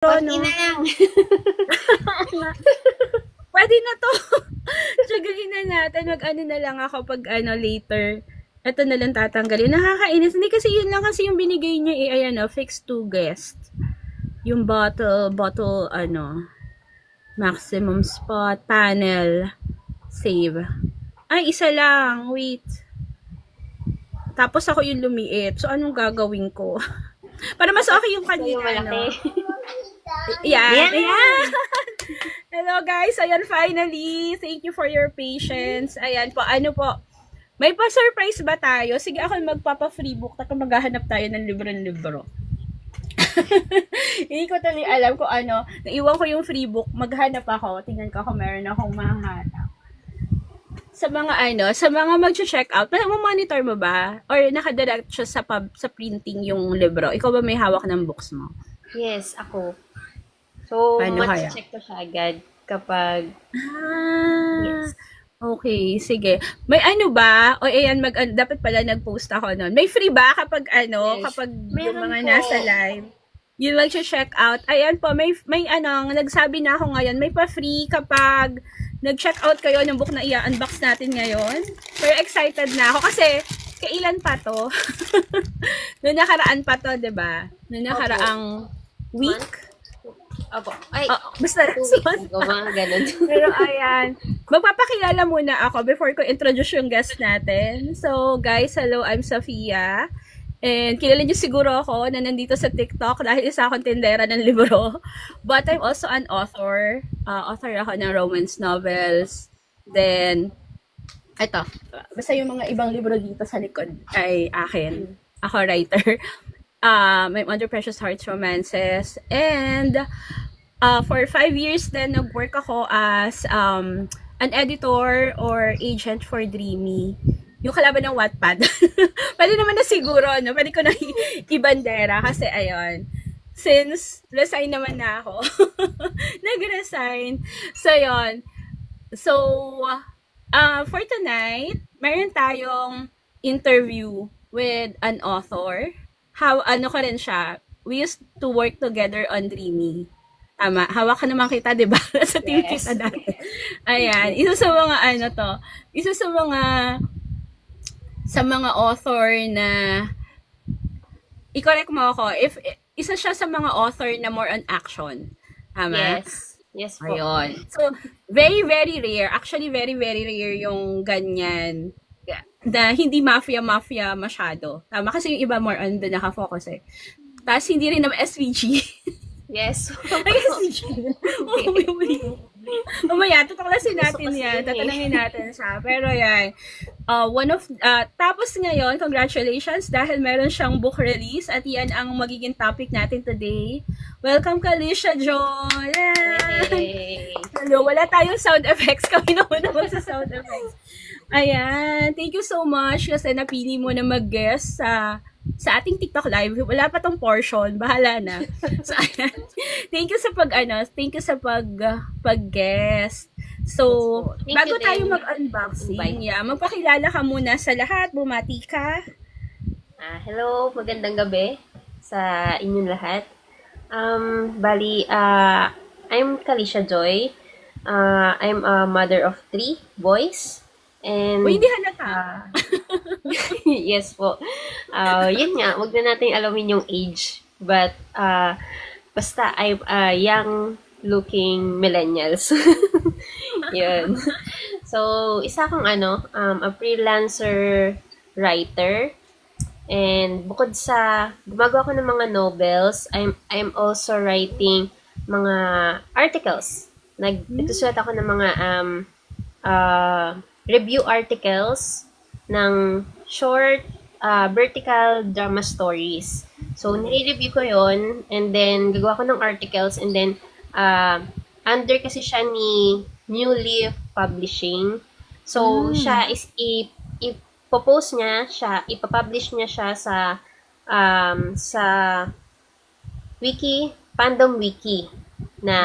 Konti no? na lang. Pwede na to. Tiyagahin na natin. Mag-ano na lang ako pag later. Ito na lang tatanggalin. Nakakainis. Hindi kasi yun lang kasi yung binigay niya ayan fixed to guest. Yung bottle, maximum spot, panel, save. Ay, isa lang. Wait. Tapos ako yung lumiit. So, anong gagawin ko? Para mas okay yung kanina, no? Yan. Hello guys, ayan finally. Thank you for your patience. Ayan po, may pa-surprise ba tayo? Sige ako magpapa-free book tapos maghahanap tayo ng libro. Hindi ko tuloy alam kung naiwan ko yung free book, maghanap ako, tingnan ko kung meron akong mahanap. Sa mga mag-check out, monitor mo ba? Or nakadirect siya sa printing yung libro? Ikaw ba may hawak ng books mo? Yes, ako. So, mag-check ko siya agad kapag... yes. Okay, sige. May ba? O ayan, dapat pala nag-post ako nun. May free ba kapag yes. Kapag yung mga nasa live? Yung mag-check out. Ayan po, may nagsabi na ako ngayon, may pa-free kapag nag-check out kayo ng book na i-unbox natin ngayon. Pero excited na ako kasi kailan pa to? Noong nakaraan pa to, 'di ba? Noong nakaraang week. Opo. Ay, basta ganun. Pero ayan, magpapakilala muna ako before ko introduce yung guest natin. So, guys, hello, I'm Sofia. And kilala niyo siguro ako na nandito sa TikTok dahil isa akong tindera ng libro. But I'm also an author. Author ako ng romance novels. Then, basta yung mga ibang libro dito sa likod ay akin. Ako writer. I'm Under Precious Hearts Romances. And for 5 years then nag-work ako as an editor or agent for Dreamy. Yung kalaban ng Wattpad. Pwede naman na siguro, no? Pwede ko na ibandera kasi ayun. Since resign naman na ako. Nag-resign. So, yun. So, for tonight, meron tayong interview with an author. Ko rin siya. We used to work together on Dreamy. Tama. Hawak ka naman kita, di ba? Sa team kita dati. Ayan. Isa sa mga author na i-correct mo ako. Isa siya sa mga author na more on action. Tama? Yes po. Ayun. So, very, very rare. Actually, very, very rare yung ganyan. Na hindi mafia masyado. Tama kasi yung iba more on doon nakafocus eh. Tapos hindi rin naman SVG. Yes. SVG. Mamaya, tutuklasin natin yan. Tatanungin natin siya. Pero yan. Tapos ngayon, congratulations dahil meron siyang book release at yan ang magiging topic natin today. Welcome ka, Alicia John! Hey. Hello, wala tayong sound effects. Kami naman sa sound effects. Ayan, thank you so much kasi napili mo na mag-guest sa ating TikTok live. Wala pa tong portion, bahala na. So, ayan. Thank you sa pag-guest. So, bago tayo mag-unboxing, magpakilala ka muna sa lahat, bumati ka. Hello, magandang gabi sa inyong lahat. I'm Kalisha Joy. I'm a mother of 3 boys. And hindi halata. Yes po. Yun nga, wag na natin alamin yung age. But, basta, young looking millennials. Yun. So, isa akong a freelancer writer. And bukod sa gumagawa ko ng mga novels, I'm also writing mga articles. Nagsusulat ako ng mga review articles ng short vertical drama stories. So, nire-review ko yon and then gagawa ko ng articles and then under kasi siya ni New Leaf Publishing. So, siya is ipopost niya siya, ipapublish niya siya sa fandom wiki na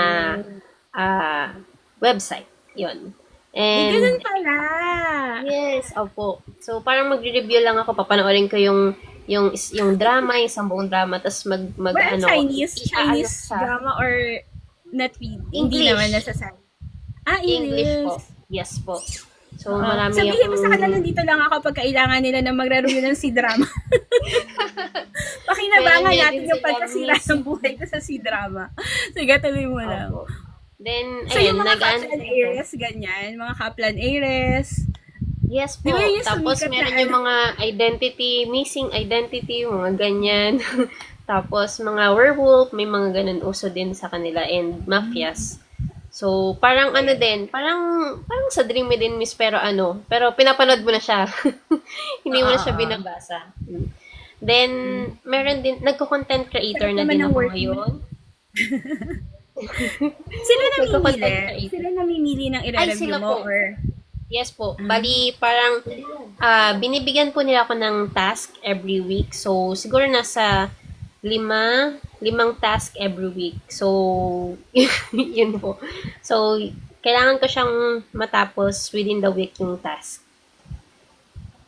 website. Yun. And, ganun pala. Yes, opo. So, parang magre-review lang ako, papanoorin ko yung yung drama, yung isang buong drama, tapos mag Well, ano, Chinese siya. drama or not really? Hindi English. naman nasasabi. English po. English. Yes po. So, marami Sabihin mo sa kanila, akong... nandito lang ako pag kailangan nila na magrareview ng C-drama. Pakinabangan Kaya natin din yung sila pagkasira miss. ng buhay ko sa C-drama. Sige, tuloy mo lang. Opo. Then, So, yung ayun, mga Kaplan Aires, ganyan. Mga Kaplan Aires. Yes po. Di ba yung Tapos, sumikat na meron yung mga missing identity, mga ganyan. Tapos, mga werewolf, may mga ganun uso din sa kanila, and mafias. So, parang ano din, parang sa Dream din, miss, pero pero pinapanood mo na siya. Hindi mo na siya binabasa. Then, meron din, nagko-content creator Sarap na naman din ng ako work ngayon. Sila Nagko-content namimili? creator. Sila namimili ng i-review sila mo? po. Or... Yes po. Bali, parang binibigyan po nila ako ng task every week. So, siguro nasa limang task every week. So, yun po. So, kailangan ko siyang matapos within the week yung task.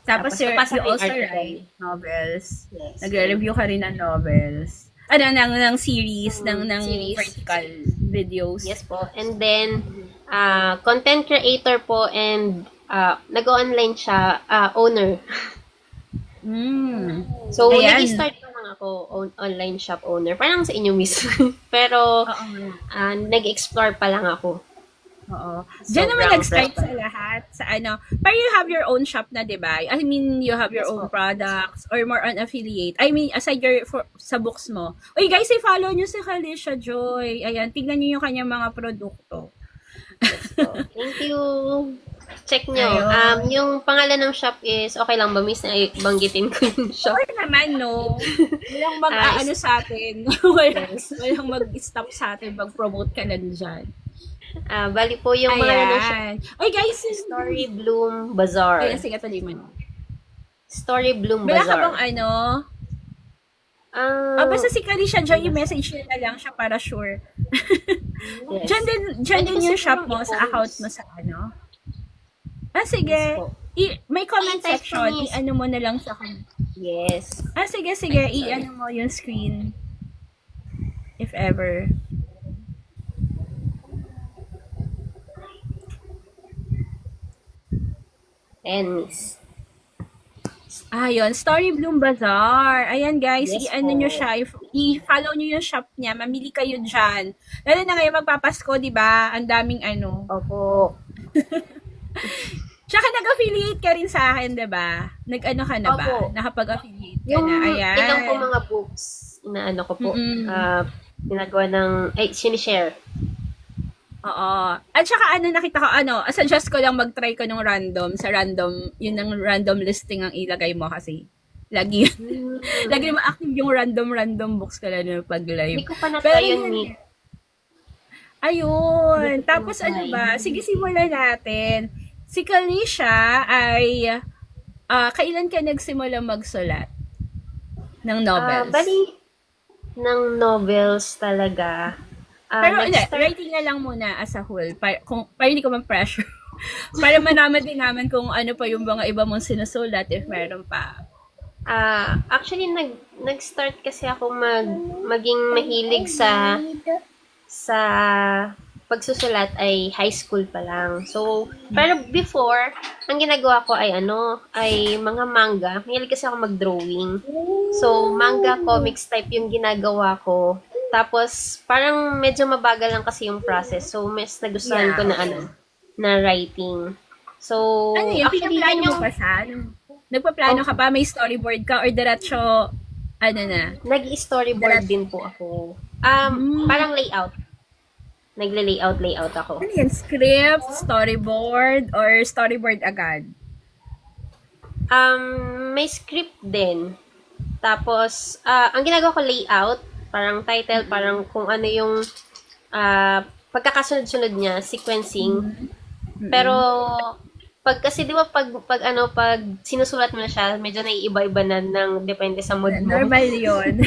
Tapos you papasa ko yung also article. write novels. Yes. Nagre-review ka rin ng novels. Ng series, ng series. vertical videos. Yes po. And then, content creator po and nag-online siya, owner. So, Ayan. nag-start pa lang ako online shop owner. Parang sa inyo, miss. Pero, nag-explore pa lang ako. Oo. So, Diyan naman brown nag-start bread. sa lahat. Pero you have your own shop na, di ba? I mean, you have your Yes, own po. products or more on affiliate. I mean, aside sa books mo. Uy, guys, i-follow nyo si Kalisha Joy. Ayan, tignan nyo yung kanyang mga produkto. So, thank you. Check nyo. Ayun. Yung pangalan ng shop is, okay lang ba, miss, na banggitin ko yung shop? Okay naman, no? Walang mag-aano sa atin. Walang mag-stop sa atin. Mag-promote ka lang dyan. Bali po yung pangalan ng shop. Ayan. Uy, guys, Story Bloom Bazaar. Ayan, sige, tuloy mo na. Story Bloom Wala ka Bazaar. bang basta si Kalisha Joy, i-message nyo na lang siya para sure. Yes. Diyan din yung Kasi shop po mo sa i-post. account mo sa sige. Yes po. May comment Ay, type section, ko, miss. i-ano mo na lang sa kanya. Yes. Sige, i-ano mo yung screen. If ever. And miss. Ayun, Story Bloom Bazaar. Ayan guys, Yes i-ano po. nyo siya, i-follow nyo yung shop niya, mamili kayo dyan. Lalo na ngayon magpapasko, di ba? Ang daming Opo. Tsaka nag-affiliate ka rin sa akin, di ba? Nag-ano ka na ba? Opo. Nakapag-affiliate ka Yung na. Ayan. ilang po mga books, inaano ko po, ginagawa sinishare. Oo. At saka nakita ko, suggest ko lang mag-try ko nung yun ang random listing ang ilagay mo kasi lagi mo active yung random books ka lang pag-live. Hindi ko pa na-try yun, yun, Nick. Ayun. Hindi ko Tapos pa ano na-try. ba? Sige, simulan natin. Si Kalisha ay kailan ka nagsimula magsulat ng novels? Bali, ng novels talaga. Pero nag-start- writing na lang muna as a whole. Para hindi ko man-pressure. Para manaman din namin kung ano pa yung mga iba mong sinusulat if meron pa. Actually, nag-start kasi ako maging mahilig sa pagsusulat ay high school pa lang. So, pero before, ang ginagawa ko ay mga manga. Mahilig kasi ako mag-drawing. So, manga, comics type yung ginagawa ko. Tapos, parang medyo mabagal lang kasi yung process. So, mas nagustuhan ko na writing. So, Ano yun? actually, Pinaplano yun mo pa siya? Nagpaplano ka pa? May storyboard ka? Or diretso, na? nag-storyboard din po ako. Parang layout. Nagle-layout ako. Ano yan? Script, storyboard, or storyboard agad? May script din. Tapos, ang ginagawa ko layout, parang title, parang kung ano yung pagkakasunod-sunod niya, sequencing. Pero, kasi di ba pag sinusulat mo na siya, medyo naiiba-iba na ng depende sa mood mo. Normal yun.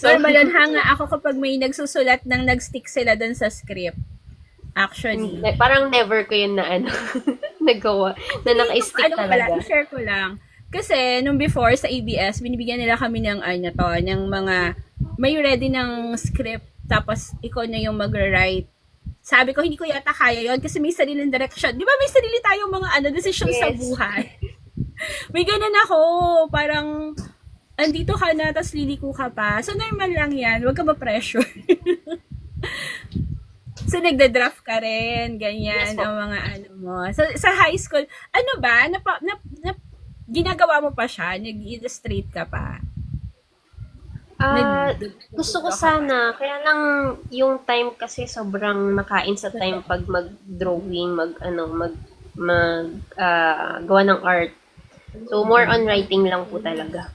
Normal yun. Hanga ako kapag may nagsusulat nang nag-stick sila dun sa script. Actually. Parang never ko yun na nagawa, na naka-stick Ano ko pala, talaga. i-share ko lang. Kasi, nung before sa ABS, binibigyan nila kami ng ng mga, may ready ng script, tapos ikaw na yung mag-write. Sabi ko, hindi ko yata kaya yon kasi may sariling direction. Di ba may sarili tayong mga decision sa buhay? May ganun ako, parang, andito ka na, tapos liliko ka pa. So, normal lang yan. Huwag ka ma-pressure. So, nagda-draft ka rin, ganyan, ang mga mo. So, sa high school, ba? Ginagawa mo pa siya? Nag-illustrate ka pa? Gusto ko sana. Kaya lang, yung time kasi sobrang makain sa time pag mag-drawing, gawa ng art. So, more on writing lang po talaga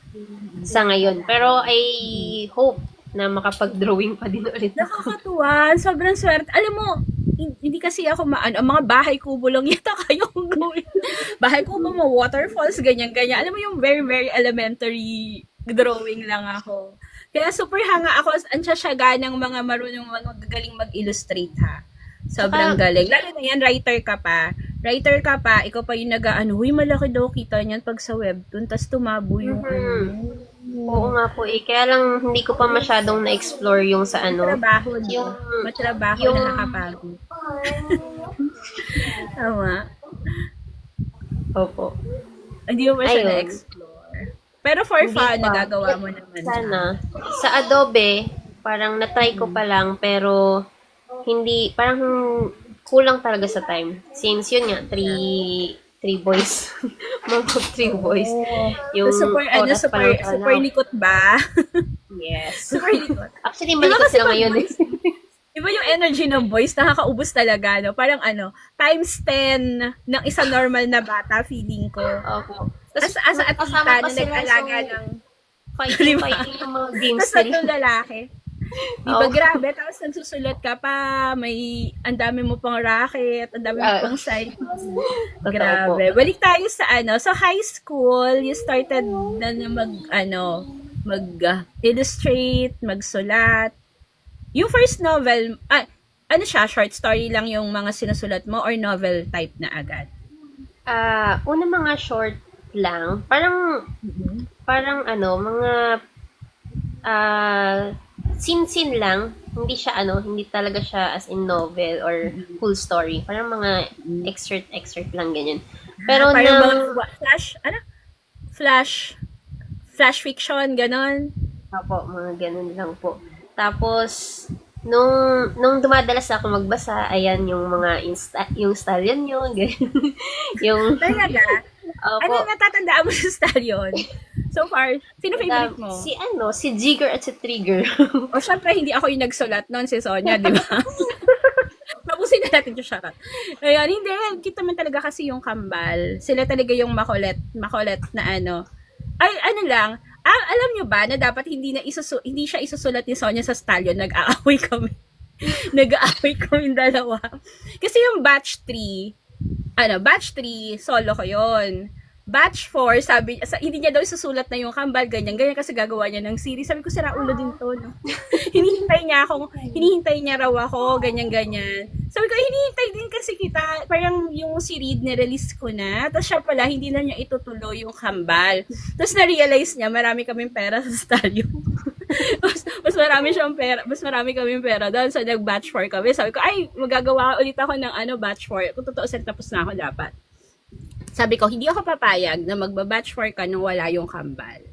sa ngayon. Pero I hope na makapag-drawing pa din ulit. Nakakatuwa. Sobrang swerte. Alam mo, hindi kasi ako ang mga bahay kubo lang yata kayong gawin. Bahay kubo mo, waterfalls, ganyan-ganyan. Alam mo yung very, very elementary drawing lang ako. Kaya super hanga ako. Ansasyaga ng mga marunong magagaling mag-illustrate ha. Sobrang galing. Lalo na yan, writer ka pa, ikaw pa yung huy, malaki daw kita niyan pag sa webtoon, tas tumabo yung Oo nga po Kaya lang hindi ko pa masyadong na-explore yung sa Matrabaho, yung nakakapagod. Tama. Opo. Hindi mo pa siya na-explore. Pero for fun, nagagawa mo naman sana. Sa Adobe, parang na-try ko pa lang, pero hindi, parang kulang talaga sa time. Since yun nga, three boys. Mga 3 boys. Yung super likot ba? Yes. Super likot. Actually, malikot sila ngayon Diba yung energy ng boys, nakakaubos talaga, no? Parang times 10 ng isang normal na bata, feeling ko. Opo. Tapos asa at tita na nag-alaga ng fighting yung mga games nila. Tapos lalaki. Diba, grabe, tapos nagsusulat ka pa, ang dami mo pang racket, ang dami mo pang side. Grabe. Balik tayo sa so high school, you started na mag-illustrate, magsulat. Yung first novel, short story lang yung mga sinusulat mo or novel type na agad? Una mga short lang, parang mga scene lang, hindi talaga siya as in novel or full story. Parang mga excerpt lang ganyan. Pero parang flash fiction, ganon. Opo, mga ganon lang po. Tapos, nung dumadalas ako magbasa, ayan yung mga yung stallion yun, yung talaga? Opo. Ano natatandaan mo sa stallion? So far, sino favorite mo? Si Jigger at si Trigger. O syempre, hindi ako yung nagsulat noon, si Sonia, di ba? Tapusin na natin yung shot. Ayun, hindi. Kita man talaga kasi yung kambal. Sila talaga yung makulit na lang. Alam nyo ba na dapat hindi siya isusulat ni Sonia sa stallion? Nag-aaway kami. Nag-aaway kami dalawa. Kasi yung batch 3, solo ko yun. Batch 4, hindi niya daw isusulat na yung kambal, ganyan kasi gagawa niya ng series. Sabi ko, sira ulo din to, no? hinihintay niya raw ako, ganyan. Sabi ko, hinihintay din kasi kita, parang yung si Reed, nirelease ko na, tapos siya pala, hindi na niya itutuloy yung kambal. Tapos na-realize niya, marami kaming pera sa stallion. mas marami kaming pera doon, so nag-batch 4 kami. Sabi ko, magagawa ulit ako ng batch 4. Kung totoo, tapos na ako dapat. Sabi ko, hindi ako papayag na magbabatch 4 ka nung wala yung kambal.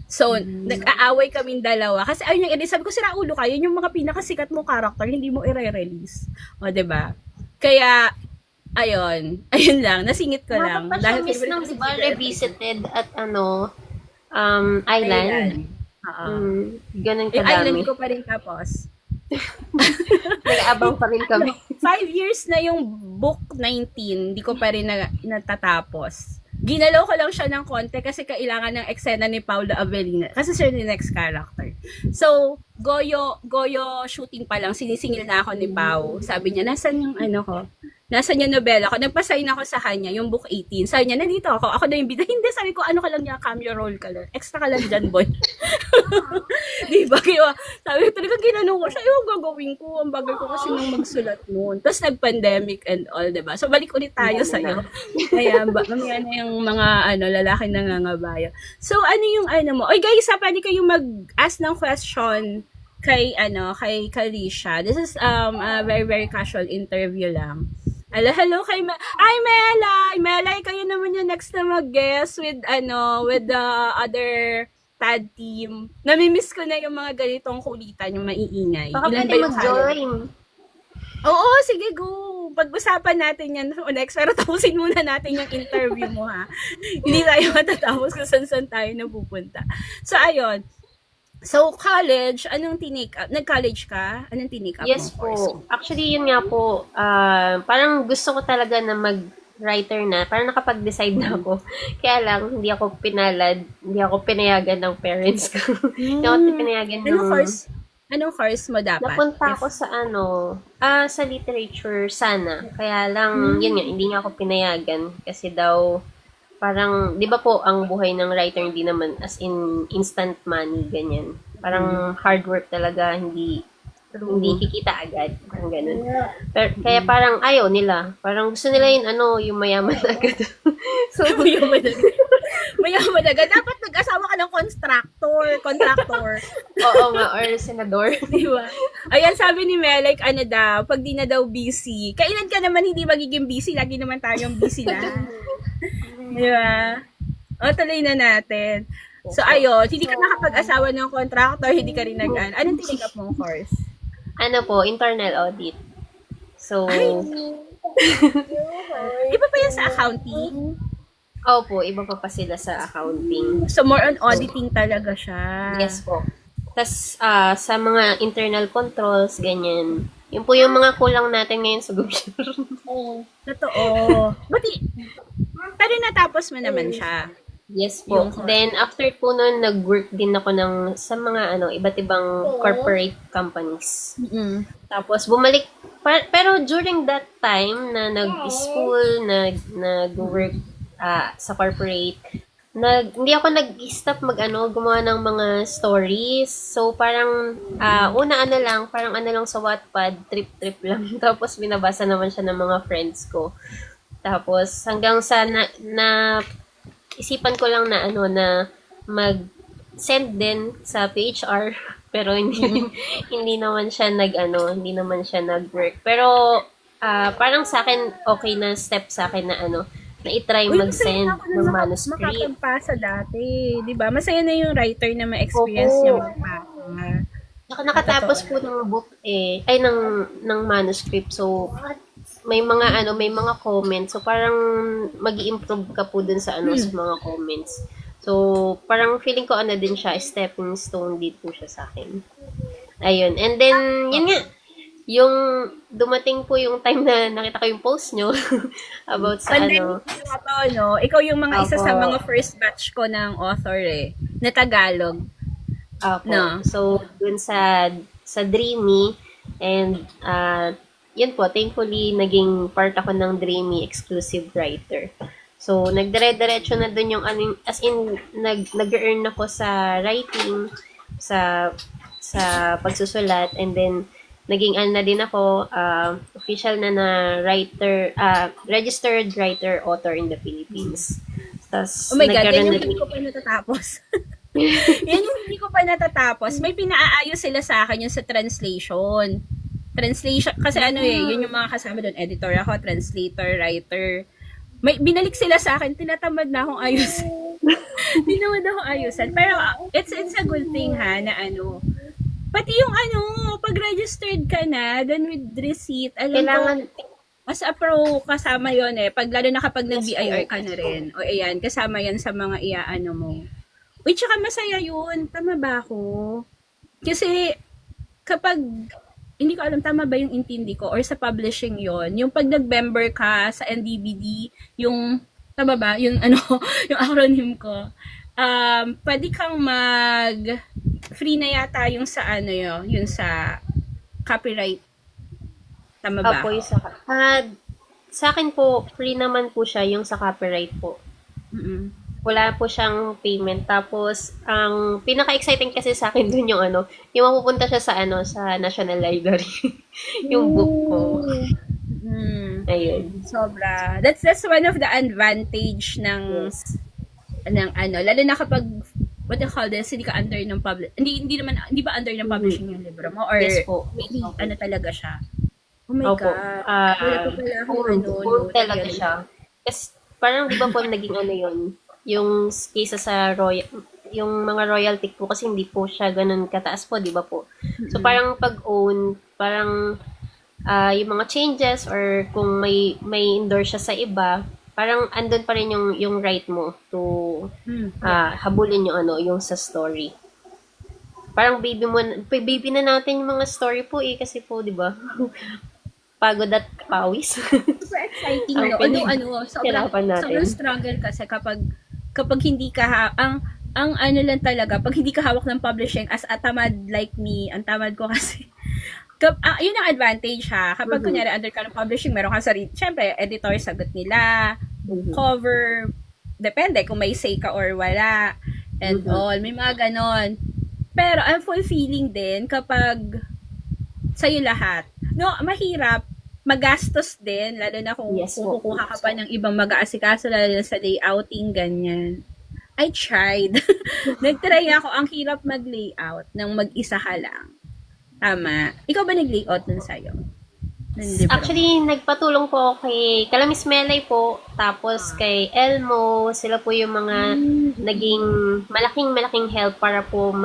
So, nag-aaway kaming dalawa. Kasi ayun yung sabi ko, sira ulo ka, yun yung mga pinakasikat mo character, hindi mo i-release. O, diba? Kaya, ayun lang, nasingit ko lang. Dahil miss ng diba, revisited at Island. Ganun kadami. Island ko pa rin tapos. Nag-aabang pa rin kami. 5 years na yung book 19, hindi ko pa rin natatapos. Ginalaw ko lang siya ng konti kasi kailangan ng eksena ni Paula Avellino. Kasi siya yung next character. So, Goyo shooting pa lang, sinisingil na ako ni Pau. Sabi niya, nasan yung ko? nasa niya nobela ko, nagpasign ako sa kanya, yung book 18. Sabi niya, nandito ako na yung bida. Hindi, sabi ko, ano ka lang niya, cameo roll ka lang. Extra ka lang dyan, boy. Diba? Kaya, sabi ko talaga, ginanong ko siya, yung gagawin ko, ang bagay ko kasi nung magsulat noon. Tapos nag-pandemic and all, diba? So, balik ulit tayo sa'yo. Kaya, mamaya na yung mga, lalaki nangangabaya. So, ano yung, mo? Oy, guys, pwede kayong mag-ask ng question kay Kalisha. This is a very very casual interview lang. Hello kay Melay. Melay, kayo naman yung next na mag-guest with the other TAD team. Namimiss ko na yung mga ganitong kulitan, yung maiingay. Baka Ilan pwede ba yung mag-join. Oo, sige, go. Pag-usapan natin yan next. Pero tapusin muna natin yung interview mo, ha. Hindi tayo matatapos kung saan tayo napupunta. So, ayun. So, college, anong tinake up? Nag-college ka? Anong tinake up Yes mo course? po. Actually, yun nga po, parang gusto ko talaga na mag-writer na. Parang nakapag-decide na ako. Kaya lang, hindi ako pinalad. Hindi ako pinayagan ng parents ko. Hindi ako pinayagan ng... Anong course mo dapat? Napunta ako sa sa literature sana. Kaya lang, yun nga, hindi nga ako pinayagan. Kasi daw, parang, di ba po, ang buhay ng writer hindi naman as in instant money, ganyan. Parang hard work talaga, hindi kikita agad. Parang ganun. Kaya parang ayaw nila. Parang gusto nila yung mayaman agad. So, mayaman agad. Mayaman agad. Dapat nag-asawa ka ng contractor. Oo nga, or senador. Diba? Ayan, sabi ni Mel, like, pag di na daw busy. Kailan ka naman hindi magiging busy? Lagi naman tayong busy na. Diba? O, tuloy na natin. So, ayun, hindi ka nakapag-asawa ng contractor, hindi ka rin anong tinake up mong course? Internal audit. So, iba pa yan sa accounting? Opo, iba pa sila sa accounting. So, more on auditing talaga siya. Yes po. Tapos, sa mga internal controls, ganyan. Yun po yung mga kulang natin ngayon sa gobyerno. Totoo. Pero natapos mo naman siya. Yes po. Then, after po nun, nag-work din ako sa mga iba't ibang corporate companies. Mm-hmm. Tapos, bumalik. Pero during that time na nag-school, nag-work sa corporate, hindi ako nag-stop gumawa ng mga stories. So, parang, parang lang sa Wattpad, trip lang. Tapos, binabasa naman siya ng mga friends ko. Tapos, hanggang sa isipan ko lang na mag-send din sa PHR, pero hindi naman siya nag-work. Pero, parang sa akin, okay na step sa akin na i-try mag-send ng manuscript. Makapagpasa dati, di ba? Masaya na yung writer na ma-experience niya magpasa. Nakatapos po ng book ng manuscript. So, may mga comments. So, parang mag-i-improve ka po dun sa sa mga comments. So, parang feeling ko din siya, stepping stone dito siya sa akin. Ayun. And then, yun nga, yung dumating po yung time na nakita ko yung post nyo about sa Ikaw yung mga isa sa mga first batch ko ng author na Tagalog. Opo. No? So, dun sa Dreamy, and yun po, thankfully, naging part ako ng Dreamy exclusive writer. So, nagdire-diretso na dun yung as in, nag-earn ako sa writing, sa pagsusulat, and then, naging na din ako, official na writer, registered writer author in the Philippines. Tas, oh my God, yan yung hindi ko pa natatapos. Yan yung hindi ko pa natatapos. May pinaaayos sila sa akin yung sa translation. Kasi yun yung mga kasama doon. Editor ako, translator, writer. May binalik sila sa akin, tinatamad na akong ayusin. Tinamad akong ayusan. Pero it's a good thing na pati yung pag registered ka na, then with receipt, kailangan as a pro kasama yon lalo na kapag nag-BIR ka na rin. O ayan, kasama yan sa mga mo. Uy, tsaka masaya yun. Tama ba ako? Kasi kapag hindi ko alam tama ba yung intindi ko or sa publishing yon, yung pag nag-member ka sa NDBD, yung tama ba yung yung acronym ko. Pwede kang free na yata yung sa yung sa copyright. Tama ba? Apo, Sa akin po, free naman po siya yung sa copyright po. Mm. Wala po siyang payment. Tapos, ang pinaka-exciting kasi sa akin dun yung ano, yung mapupunta siya sa ano, sa National Library. Yung book ko. Ooh. Mm. Ayun. Sobra. That's one of the advantage Yes. ng ano, lalo na kapag what do you call this, hindi ka under ng hindi ba under ng publishing yung libro mo or Yes po. maybe Opo. ano talaga siya. Oh my Opo. God. Wala pa pala akong Own, ano, own no, talaga talaga. siya. Kasi parang di ba po naging ano yun, yung kaysa sa royal, yung mga royalty po kasi hindi po siya ganun kataas po, di ba po? So parang pag-own, parang yung mga changes or kung may endorse siya sa iba, parang andun pa rin yung right mo to habulin yung ano, yung sa story. Parang baby na natin yung mga story po kasi po, di ba? Pagod at pawis. Super exciting, Ang no? hirapan natin. Sobrang struggle kasi kapag hindi ka ang ano lang talaga, pag hindi ka hawak ng publishing as a tamad like me, ang tamad ko kasi, yun ang advantage ha. Kapag kunyari under ka ng publishing, meron ka sarili, syempre, editor, sagot nila, cover, depende kung may say ka or wala, and all, may mga ganon. Pero, ang fulfilling din kapag sa'yo lahat. No, mahirap, magastos din, lalo na kung kukuha ka pa ng ibang mag-aasikaso, lalo na sa layouting, ganyan. I tried. Nag-try ako. Ang hirap mag-layout nang mag-isa ka lang. Tama. Ikaw ba nag-layout nun sa'yo? Actually, nagpatulong po kay Miss Melay po, tapos kay Elmo, sila po yung mga naging malaking help para po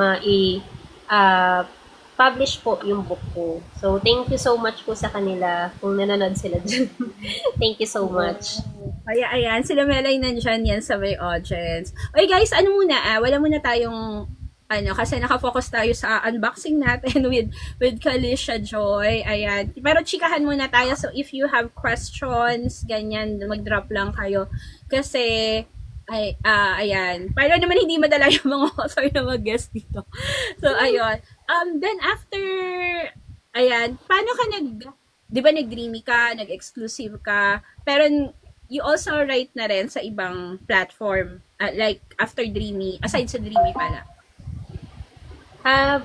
publish po yung book ko. So, thank you so much po sa kanila kung nanonood sila dyan. Thank you so much. Kaya ayan, sila Melay nandyan yan sa may audience. Okay guys, wala muna tayong kasi nakafocus tayo sa unboxing natin with Kalisha Joy. Ayan. Pero chikahan muna tayo. So, if you have questions, ganyan, mag-drop lang kayo. Kasi, ayan. Para naman hindi madala yung mga author na mag-guest dito. So, ayun. Then, after, ayan, paano ka di ba nag-dreamy ka, nag-exclusive ka, pero you also write na rin sa ibang platform, like, after Dreamy, aside sa Dreamy pala.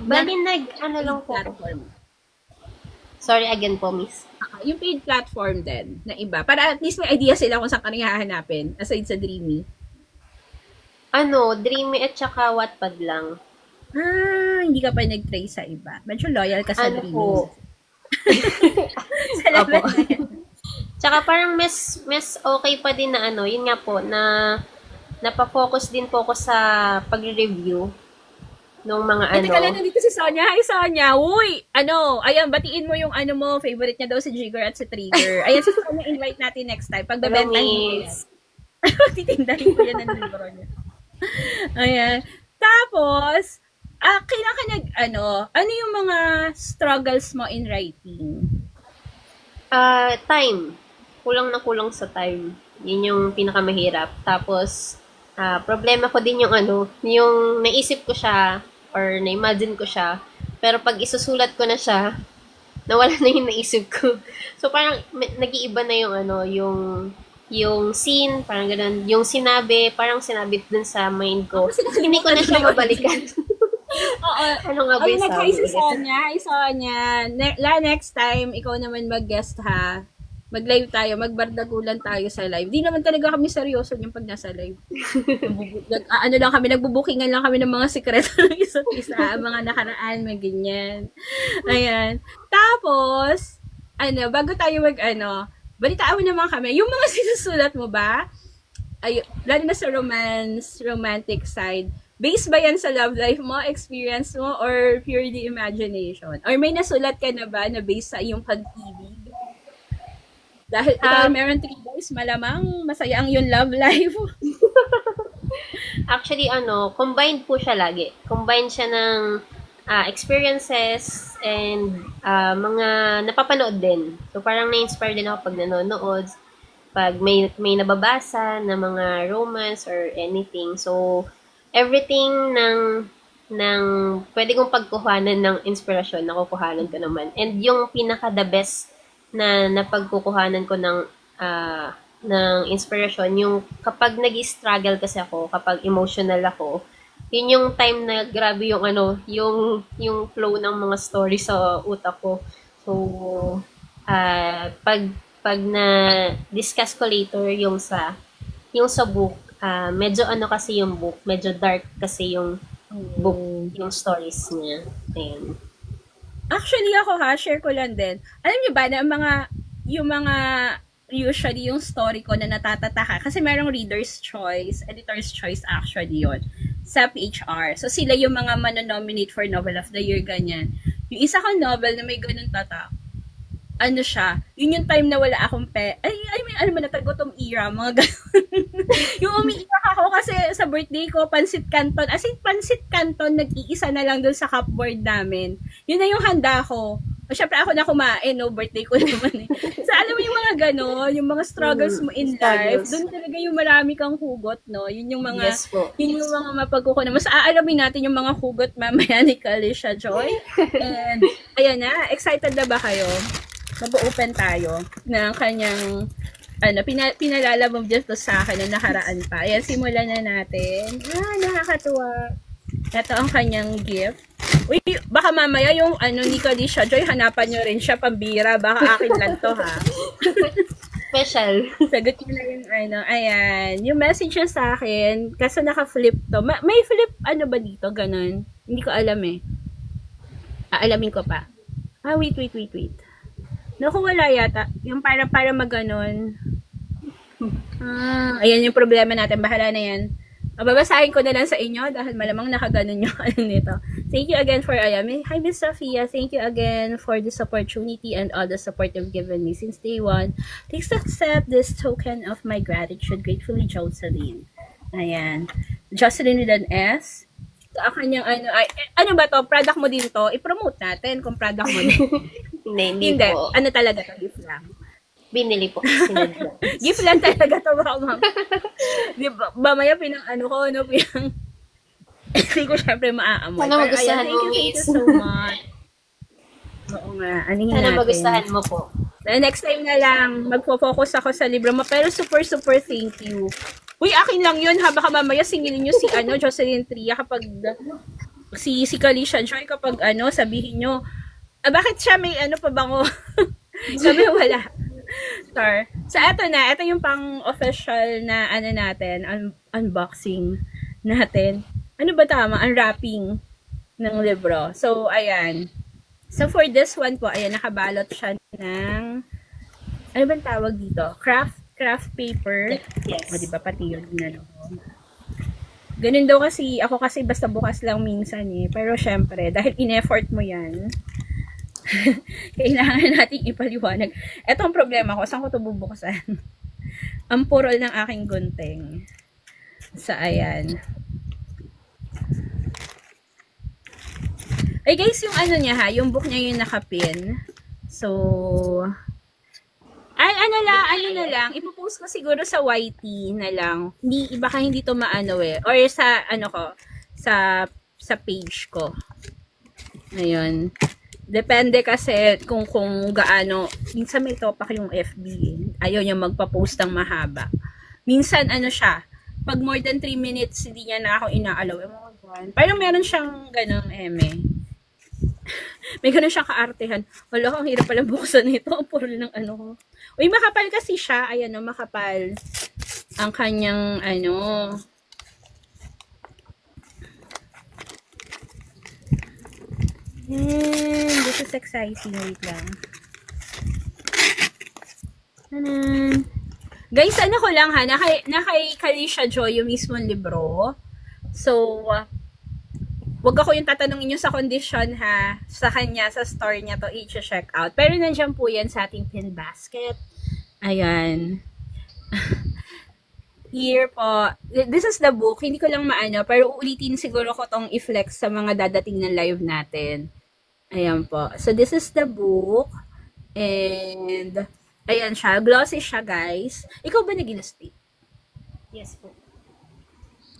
Bali lang po. Platform. Sorry again po, miss. Yung paid platform din, na iba. Para at least may idea sila kung saan ka hahanapin, aside sa Dreamy. Dreamy at saka Wattpad lang. Hindi ka pa nag-try sa iba. Medyo loyal ka sa Dreamy. Po? Salamat na yan. Tsaka parang mas okay pa din na yun nga po, na napafocus din po ako sa pag-review nung mga Teka lang, nandito si Sonia. Hi, Sonia. Uy! Ayan, batiin mo yung mo. Favorite niya daw si Jigger at si Trigger. Ayan, si Sonia, invite natin next time. Pag babentahin mo yan. Titindahin ko yan ng libro niya. Ayan. Tapos, kailan ka ano yung mga struggles mo in writing? Time. Kulang na kulang sa time. Yun yung pinakamahirap. Tapos, problema ko din yung naisip ko siya or na-imagine ko siya. Pero pag isusulat ko na siya, nawala na yung naisip ko. So, parang nag-iiba na yung scene, parang ganun. Yung parang sinabi dun sa mind ko. Hindi ko na siya mabalikan. Oo. Ano nga ba yung sabi? Hi, Sonia. Next time, ikaw naman mag-guest ha. Mag-live tayo, magbardagulan tayo sa live. Di naman talaga kami seryoso yung pag nasa live. Lang kami, nagbubukingan lang kami ng mga sikreto ng isa't isa, mga nakaraan, mga ganyan. Ayan. Tapos, bago tayo balitaan mo naman kami, yung mga sinusulat mo ba, lalo na sa romantic side, based ba yan sa love life mo, experience mo, or purely imagination? Or may nasulat ka na ba na based sa iyong pag-ibig? Dahil meron 3 boys, malamang masaya ang yung love life. Actually, combined po siya lagi. Combined siya ng experiences and mga napapanood din. So, parang na-inspire din ako pag nanonood, pag may nababasa na mga romance or anything. So, everything ng pwede kong pagkuhanan ng inspirasyon, nakukuhanan ko naman. And yung pinaka-the best na napagkukuhanan ko ng ng inspiration, yung kapag nag-struggle kasi ako, kapag emotional ako, yun yung time na grabe yung yung flow ng mga story sa utak ko. So, pag na-discuss ko later yung sa book, medyo kasi yung book, medyo dark kasi yung book, yung stories niya. Ayun. Actually ako share ko lang din. Alam niyo ba na yung mga usually yung story ko na natatataka kasi merong reader's choice, editor's choice actually yon sa PHR. So sila yung mga manonominate for Novel of the Year ganyan. Yung isa kong novel na may ganun tatak, ano siya, yun yung time na wala akong I mean, alam mo na, tagutom era, mga ganun. Yung umiiyak ako kasi sa birthday ko, Pansit Canton. As in, Pansit Canton, nag-iisa na lang dun sa cupboard namin. Yun na yung handa ko. O, syempre ako na kumain, no, birthday ko naman eh. So, alam mo yung mga gano'n, yung mga struggles mo in life, dun talaga yung marami kang hugot, no? Yun yung mga, yes po. Yun yung mga mapagkukunan. Mas aalamin natin yung mga hugot mamaya ni Kalisha Joy. And, ayan na, excited na ba kayo? Mag-open tayo ng kanyang pinalala mo dito sa akin na nakaraan pa. Ayan, simulan na natin. Nakakatuwa. Ito ang kanyang gift. Uy, baka mamaya yung ni Kalisha Joy, hanapan nyo rin siya pambira. Baka akin lang to, ha? Special. Sagot nyo na yung ayan. Yung message niya sa akin, kasi naka-flip to. May flip, ba dito? Ganon. Hindi ko alam eh. Aalamin ko pa. Wait. Naku, wala yata. Yung para maganon. Ayan yung problema natin. Bahala na yan. Babasahin ko na lang sa inyo dahil malamang nakaganon yung nito. Thank you again for hi Miss Sofia. Thank you again for this opportunity and all the support you've given me since day one. Please accept this token of my gratitude. Gratefully, Jocelyn. Ayan. Jocelyn with an S. Ang kanyang ano ba to? Product mo din to? I-promote natin kung product mo din. Hindi po. Ano talaga to? Gift lang. Binili po. Gift lang talaga to, ma'am. Di ba? Mamaya ko, hindi ko syempre maaamoy. Sana magustuhan mo, Thank you so much. Oo nga. Anihin Sana natin. magustuhan mo po. Next time na lang, magpo-focus ako sa libro mo. Pero super thank you. Uy, akin lang yun ha. Baka mamaya singilin nyo si Jocelyn Tria kapag si Kalisha Joy kapag sabihin nyo, bakit siya may pabango? Sabi wala. Star. So, eto na. Ito yung pang-official na natin, unboxing natin. Ano ba tama? Unwrapping ng libro. So, ayan. So, for this one po, ayan, nakabalot siya ng, ano ba tawag dito? Craft paper. Yes. O, diba, pati yun na ganun daw kasi, ako kasi basta bukas lang minsan eh. Pero syempre, dahil in-effort mo yan, kailangan natin ipaliwanag. Ito ang problema ko, saan ko ito bubuksan? Ang purol ng aking gunting. Sa ayan. Ay guys, yung niya ha, yung book niya yung nakapin. So, ano na lang, ipopost ko siguro sa YT na lang. Baka hindi to maano eh. Or sa, sa page ko. Ayun. Depende kasi kung gaano, minsan may topak yung FB eh. Ayaw niya magpa-post ng mahaba. Minsan siya, pag more than 3 minutes, hindi niya na ako inaalaw. Pero meron siyang ganong may ganun siyang kaartehan. Wala, ang hirap palang buksan nito. Puro ng ko. Uy, makapal kasi siya. Ayan makapal. Ang kanyang this is exciting. Wait lang. Tanan. Guys, ko lang ha. Kay Kalisha Joy yung mismong libro. So, wag ako yung tatanungin nyo sa condition ha. Sa kanya, sa store niya to i-check out. Pero nandiyan po yan sa ating pin basket. Ayan. Here po. This is the book. Hindi ko lang pero uulitin siguro ko tong i-flex sa mga dadating na live natin. Ayan po. So, this is the book. And, ayan siya. Glossy siya, guys. Ikaw ba nag-illustrate? Yes po.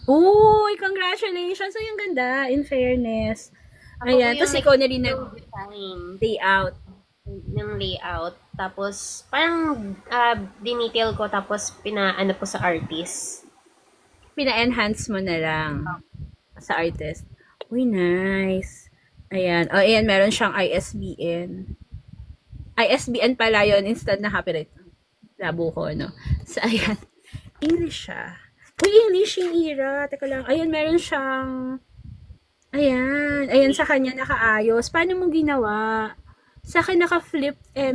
Uy, congratulations. Ay, ang ganda. In fairness. Ayan. Tapos ikaw na rin nag-layout. ng layout. Tapos, parang dinetail ko tapos pinaano po sa artist. Pina-enhance mo na lang sa artist. Uy, nice. Ayan. O, ayan, meron siyang ISBN. ISBN pala yun, instant na copyright. Labo ko, no? So, ayan. English siya. Uy, English yung Ira. Teka lang. Ayan, meron siyang... Ayan. Ayan, sa kanya nakaayos. Paano mo ginawa? Sa akin naka-flip eh.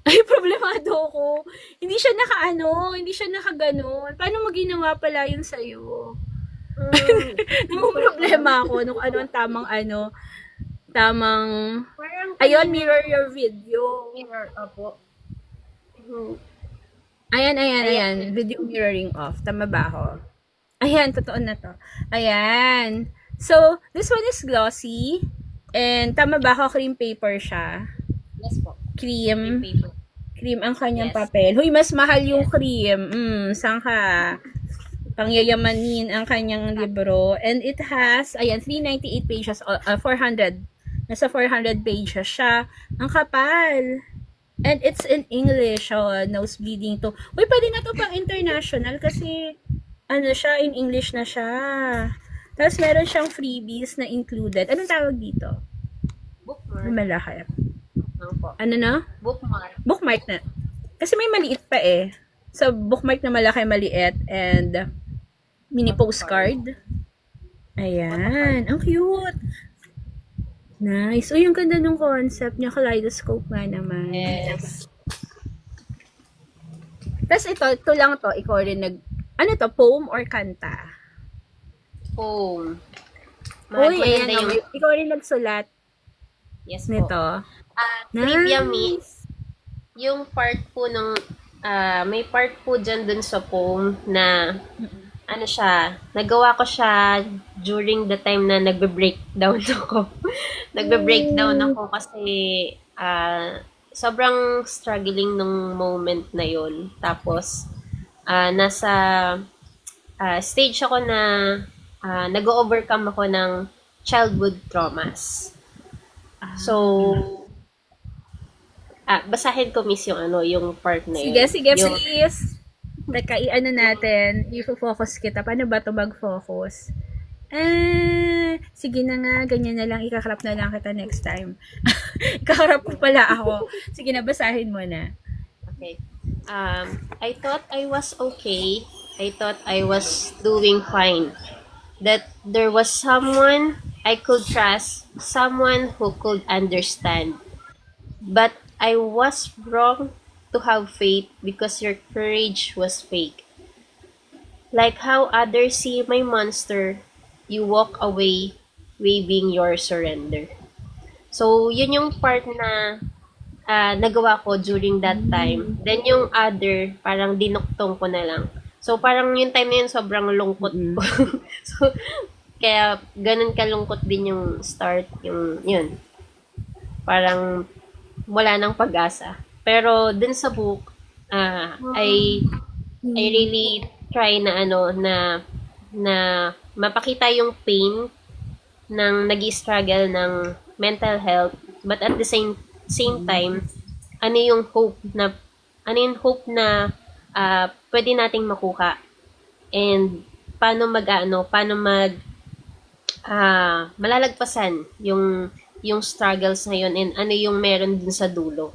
Ay, problemado ko. Hindi siya nakaano, hindi siya nakaganon. Paano mo ginawa pala yun sa'yo? Nung problema ako nung ano ang tamang, Parang ayun, mirror your video. mirror, opo. Hmm. Ayan, video mirroring off. Tama ba ako? Ayan, totoo na to. Ayan. So, this one is glossy. And tama ba ako, cream paper siya? Yes po. Cream. Paper. Cream ang kanyang Yes. papel. Huy, mas mahal yung cream. Saan ka? Pangyayamanin ang kanyang libro. And it has, ayan, 398 pages, 400. Nasa 400 pages siya. Ang kapal. And it's in English. Nose bleeding to. Uy, pwede na to pang international kasi, ano siya, in English na siya. Tapos meron siyang freebies na included. Anong tawag dito? Bookmark. Malaki. Ano po? Ano na? Bookmark. Bookmark na. Kasi may maliit pa eh. So, bookmark na malaki, maliit, and mini postcard. Ayan. Ang cute. Nice. Uy, ang ganda ng concept niya. Kaleidoscope nga naman. Yes. Tapos ito lang to. Ikaw rin ano to? Poem or kanta? Poem. Uy, ayan. Maganda yung... Ikaw rin nagsulat Yes po. nito. Trivia me, yung part po ng... may part po dyan dun sa poem na... Ano siya, nagawa ko siya during the time na nagbe-breakdown ako. Nagbe-breakdown ako kasi sobrang struggling nung moment na yon. Tapos, nasa stage ako na nag-overcome ako ng childhood traumas. So, basahin ko miss yung yung part na yun. Sige, yung, please. Teka, i-ano natin, i-focus kita. Paano ba ito mag-focus? Sige na nga, ganyan na lang, ikakrap na lang kita next time. Ikakrap ko pala ako. Sige na, basahin mo na. Okay. I thought I was okay. I thought I was doing fine. That there was someone I could trust, someone who could understand. But I was wrong to have faith because your courage was fake. Like how others see my monster, you walk away waving your surrender. So, yun yung part na nagawa ko during that time. Then yung other, parang dinuktong ko na lang. So, parang yung time na yun, sobrang lungkot ko. So, kaya ganun kalungkot din yung start, yun. Parang wala nang pag-asa. Pero dun sa book, I really try na na mapakita yung pain ng nag-struggle ng mental health, but at the same time, ano yung hope na pwede nating makuha, and paano malalagpasan yung struggles na yun, and ano yung meron dun sa dulo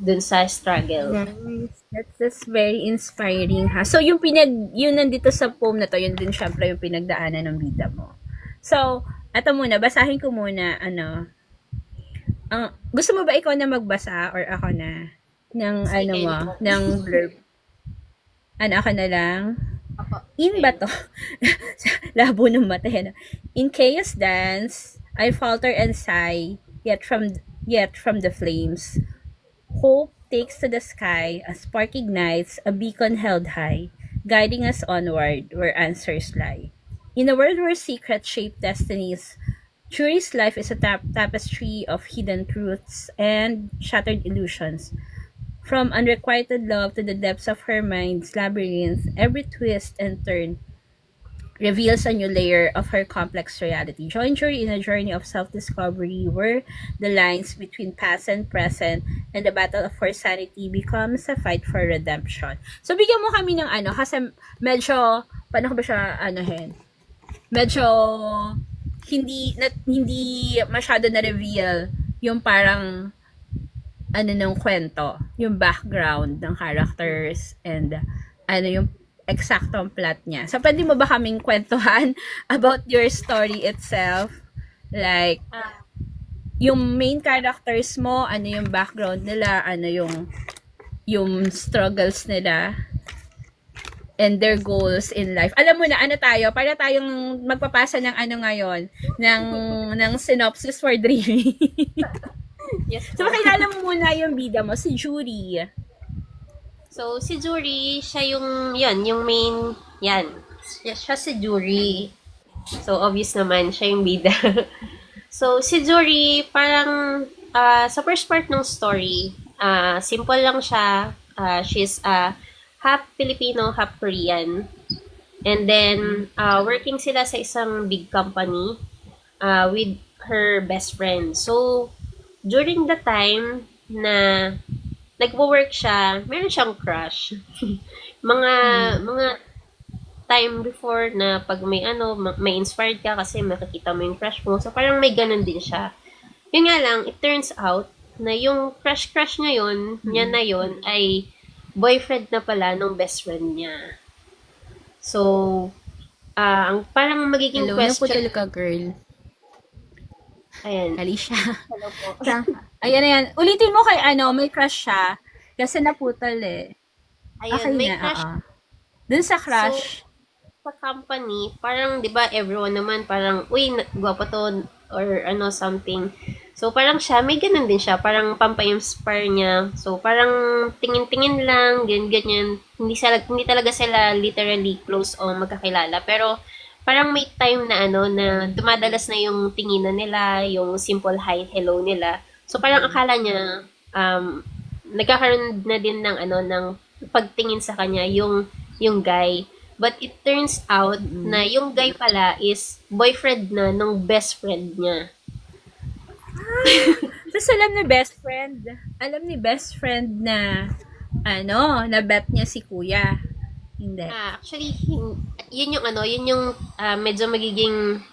dun sa struggle. Nice. That's very inspiring ha. So, yun nandito sa poem na to, yun din syempre yung pinagdaanan ng bida mo. So, ato muna, basahin ko muna, gusto mo ba ikaw na magbasa or ako na? Ng ng blurb. Ako na lang? In ba to? Labo ng mata yan. In chaos dance, I falter and sigh, yet from the flames, hope takes to the sky, a spark ignites, a beacon held high, guiding us onward where answers lie. In a world where secrets shape destinies, Churi's life is a tapestry of hidden truths and shattered illusions. From unrequited love to the depths of her mind's labyrinth, every twist and turn reveals a new layer of her complex reality. Join Jury in a journey of self-discovery where the lines between past and present and the battle for sanity becomes a fight for redemption. So, bigyan mo kami ng kasi medyo, paano ko ba siya, medyo, hindi masyado na-reveal yung parang, ng kwento, yung background ng characters and, yung eksaktong plot niya. So, pwede mo ba kaming kwentuhan about your story itself? Like, yung main characters mo, yung background nila, yung struggles nila, and their goals in life. Alam mo na, tayo, para tayong magpapasa ng ngayon, ng synopsis for Dreamy. Yes. So, makilala mo muna yung bida mo, si Jury. So, si Jury, siya yung main, siya si Jury. So, obvious naman, siya yung bida. So, si Jury, parang, sa first part ng story, simple lang siya. She's half Filipino, half Korean. And then, working sila sa isang big company with her best friend. So, during the time na nagwo-work siya, meron siyang crush. mga time before na pag may inspired ka kasi makikita mo yung crush mo. So, parang may ganun din siya. Yun nga lang, it turns out na yung crush ngayon, niya na yun, ay boyfriend na pala nung best friend niya. So, ang parang magiging Hello, question... Hello, naputol ka, girl. Ayan. Alicia. Hello po. Ayan. Ulitin mo kay may crush siya. Kasi naputol eh. Ayun, okay may na, crush. Dun sa crush. So, sa company, parang, di ba, everyone naman, parang, uy, gwapo to, or something. So, parang siya, may ganun din siya. Parang pampa-inspire niya. So, parang tingin-tingin lang, ganyan. Hindi talaga sila literally close o magkakilala. Pero, parang may time na na dumadalas na yung tinginan nila, yung simple hi, hello nila. So parang akala niya nagkakaroon na din ng ng pagtingin sa kanya yung guy. But it turns out na yung guy pala is boyfriend na nung best friend niya. Tapos alam ni best friend. Alam ni best friend na na bet niya si kuya. Hindi. Actually, yun yung medyo magiging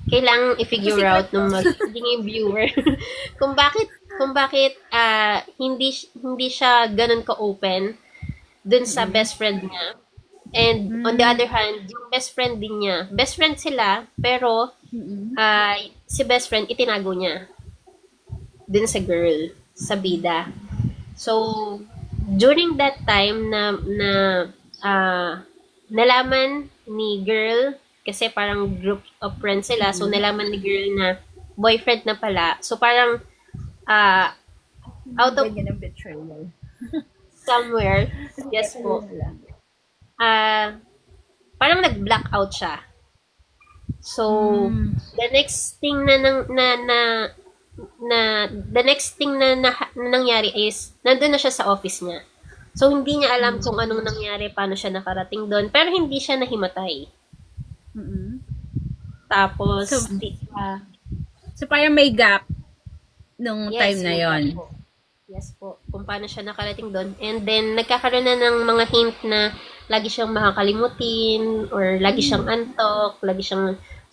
kailangang i-figure out ng magiging viewer kung bakit hindi siya ganun ka-open dun sa best friend niya. And on the other hand, yung best friend din niya. Best friend sila, pero si best friend itinago niya dun sa girl, sa bida. So, during that time na nalaman ni girl, kasi parang group of friends sila, so nalaman ni girl na boyfriend na pala. So parang out of somewhere, yes po, parang nag-blackout siya. So the next thing na nangyari is nandun na siya sa office niya. So, hindi niya alam kung anong nangyari, paano siya nakarating doon. Pero hindi siya nahimatay. Tapos, so parang may gap nung time na yon. Yes po. Kung paano siya nakarating doon. And then, nagkakaroon na ng mga hint na lagi siyang makakalimutin or lagi siyang antok,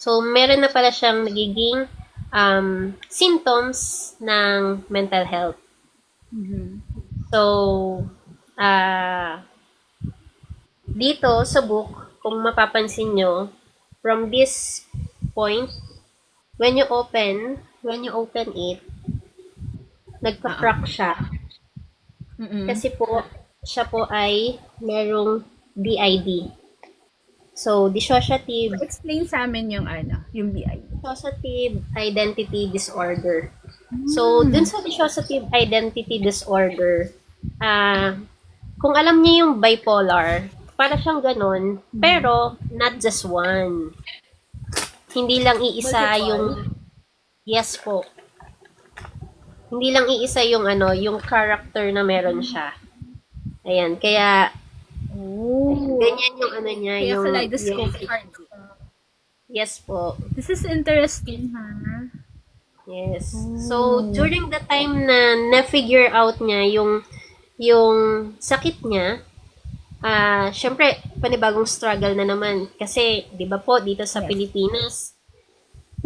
So, meron na pala siyang nagiging symptoms ng mental health. So, dito sa book, kung mapapansin nyo, from this point, when you open it, nagka-crack siya. Kasi po, siya po ay merong DID. So, dissociative... Explain sa amin yung yung DID. Dissociative Identity Disorder. So, dun sa dissociative identity disorder, kung alam niya yung bipolar, para siyang ganun, pero not just one. Hindi lang iisa yung... Yes po. Hindi lang iisa yung yung character na meron siya. Ayan, kaya Oh. Ganyan yung ano niya, Kaya yung kaleidoscope art. yes po. This is interesting, ha? Yes. So, Oh. during the time na na-figure out niya yung sakit niya, syempre, panibagong struggle na naman. Kasi, di ba po, dito sa Yes. Pilipinas,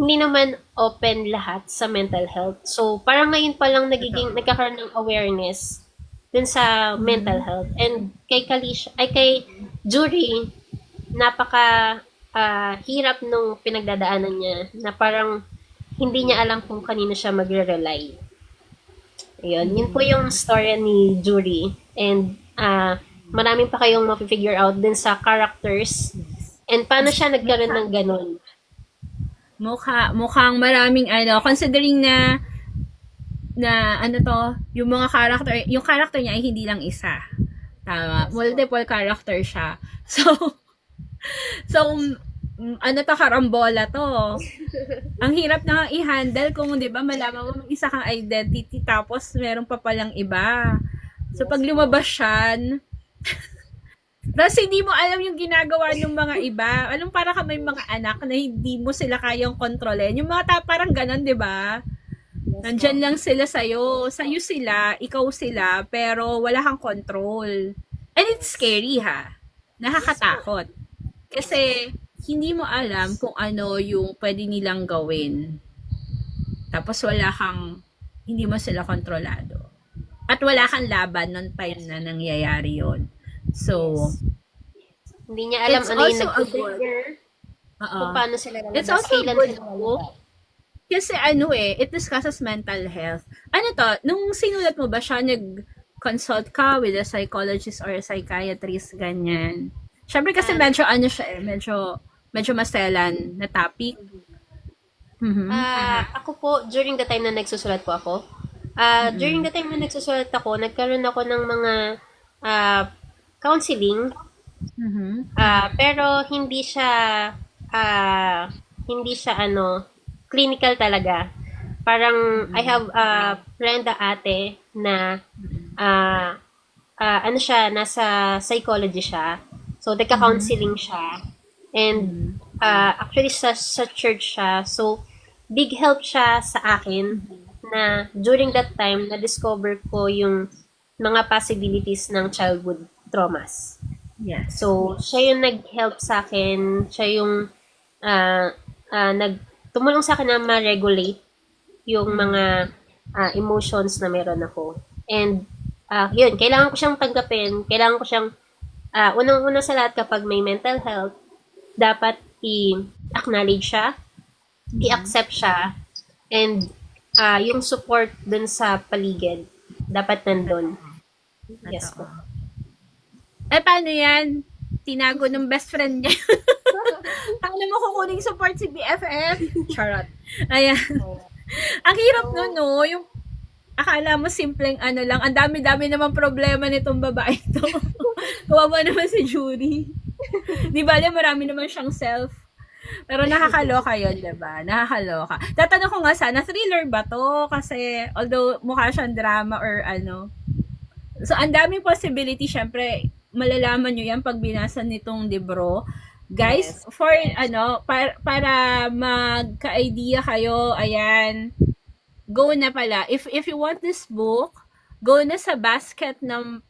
hindi naman open lahat sa mental health. So, parang ngayon pa lang nagkakaroon ng awareness dun sa mental health. And kay Kalisha, ay kay Jury, napaka hirap nung pinagdadaanan niya na parang hindi niya alam kung kanino siya magre-rely. Ayun, yun po yung story ni Jury. And maraming pa kayong mapifigure out din sa characters and paano siya nagkaroon ng ganun. Mukhang maraming considering na ano to, yung character niya ay hindi lang isa. Tama, multiple character siya. So ano to, karambola to. Ang hirap na i-handle kung 'di ba malaman mo mag-isa kang identity tapos meron pa palang iba. So pag lumabas siya, tapos hindi mo alam yung ginagawa ng mga iba. Alam, para ka may mga anak na hindi mo sila kayang kontrolin. Yung mga parang ganon, di ba? Nandyan lang sila sa'yo. Sa'yo sila, ikaw sila, pero wala kang control. And it's scary, ha? Nakakatakot. Kasi hindi mo alam kung ano yung pwede nilang gawin. Tapos hindi mo sila kontrolado. At wala kang laban nung time na nangyayari yon. So, hindi niya alam ano yung nag-trigger kung paano sila lalabas. It's also a good book. Kasi it discusses mental health. Ano to, nung sinulat mo ba siya, nag-consult ka with a psychologist or a psychiatrist, ganyan? Siyempre kasi medyo medyo maselan na topic. Ako po, during the time na nagsusulat po ako, during the time na nagsusulat ako, nagkaroon ako ng mga counseling. Pero hindi siya clinical talaga. Parang I have a friend na ate na nasa psychology siya. So nagka-counseling siya. And actually sa church siya. So big help siya sa akin na during that time na-discover ko yung mga possibilities ng childhood traumas. Yes. So, siya yung nag-help sa akin. Siya yung tumulong sa akin na ma-regulate yung mga emotions na meron ako. And, yun, kailangan ko siyang tanggapin. Kailangan ko siyang, unang-una sa lahat kapag may mental health, dapat i-acknowledge siya, i-accept siya, and yung support dun sa paligid, dapat nandun. Yes po. Paano yan? Tinago ng best friend niya. Paano mo kukuning support si BFF? Charot. Ayan. Ang hirap nun, no? Yung akala mo simpleng lang. Ang dami-dami naman problema nitong babae to. Kawawa naman si Jury. Di ba, marami naman siyang self. Pero nakakaloka yun, diba? Nakakaloka. Tatanong ko nga sana, thriller ba to? Kasi, although mukha siyang drama or So, ang daming possibility, syempre, malalaman nyo yan pag binasa nitong libro. Guys, Yes. for para magka-idea kayo, ayan, go na pala. If you want this book, go na sa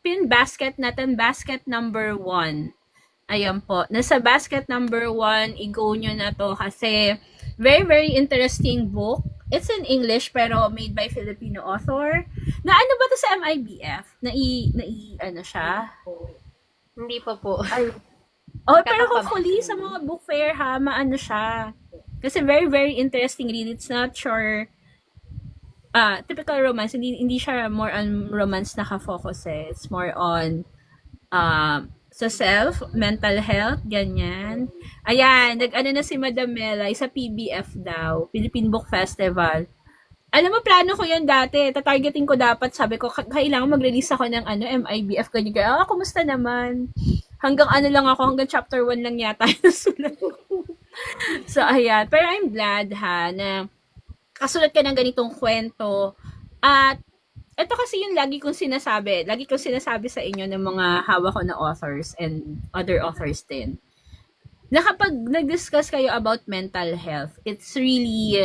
pin basket natin, basket number 1. Ayan po. Nasa basket number 1, i-go nyo na to kasi very, very interesting book. It's in English pero made by Filipino author. Na ano ba to sa MIBF? Siya? Hindi pa po. Pero hopefully sa mga book fair ha, maano siya. Kasi very, very interesting read. It's not sure typical romance. Hindi siya more on romance naka-focus eh. It's more on sa self, mental health, ganyan. Ayan, nag-ano na si Madam Melay sa PBF daw, Philippine Book Festival. Alam mo, plano ko yan dati. Tatargeting ko dapat, sabi ko, kailangan mag-release ako ng MIBF. Ganyan. Kumusta naman? Hanggang hanggang chapter 1 lang yata yung sulat ko. So, ayan. Pero I'm glad na kasulat ka ng ganitong kwento. At, ito kasi yung lagi kong sinasabi sa inyo ng mga hawak ko na authors and other authors din. Na kapag nag-discuss kayo about mental health, it's really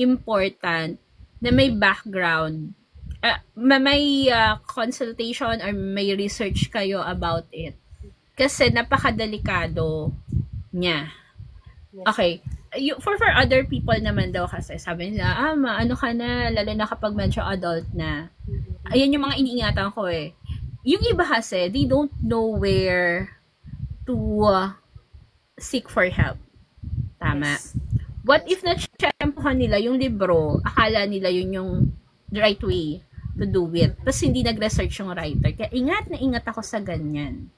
important na may background, may consultation or may research kayo about it. Kasi napakadelikado niya. Okay. For other people naman daw kasi, sabi nila, ano ka na, lalo na kapag medyo adult na. Ayan yung mga iniingatan ko eh. Yung iba kasi, they don't know where to seek for help. Tama. Yes. What if na-champuhan nila yung libro, akala nila yun yung the right way to do it. Tapos hindi nag-research yung writer. Kaya ingat na ingat ako sa ganyan.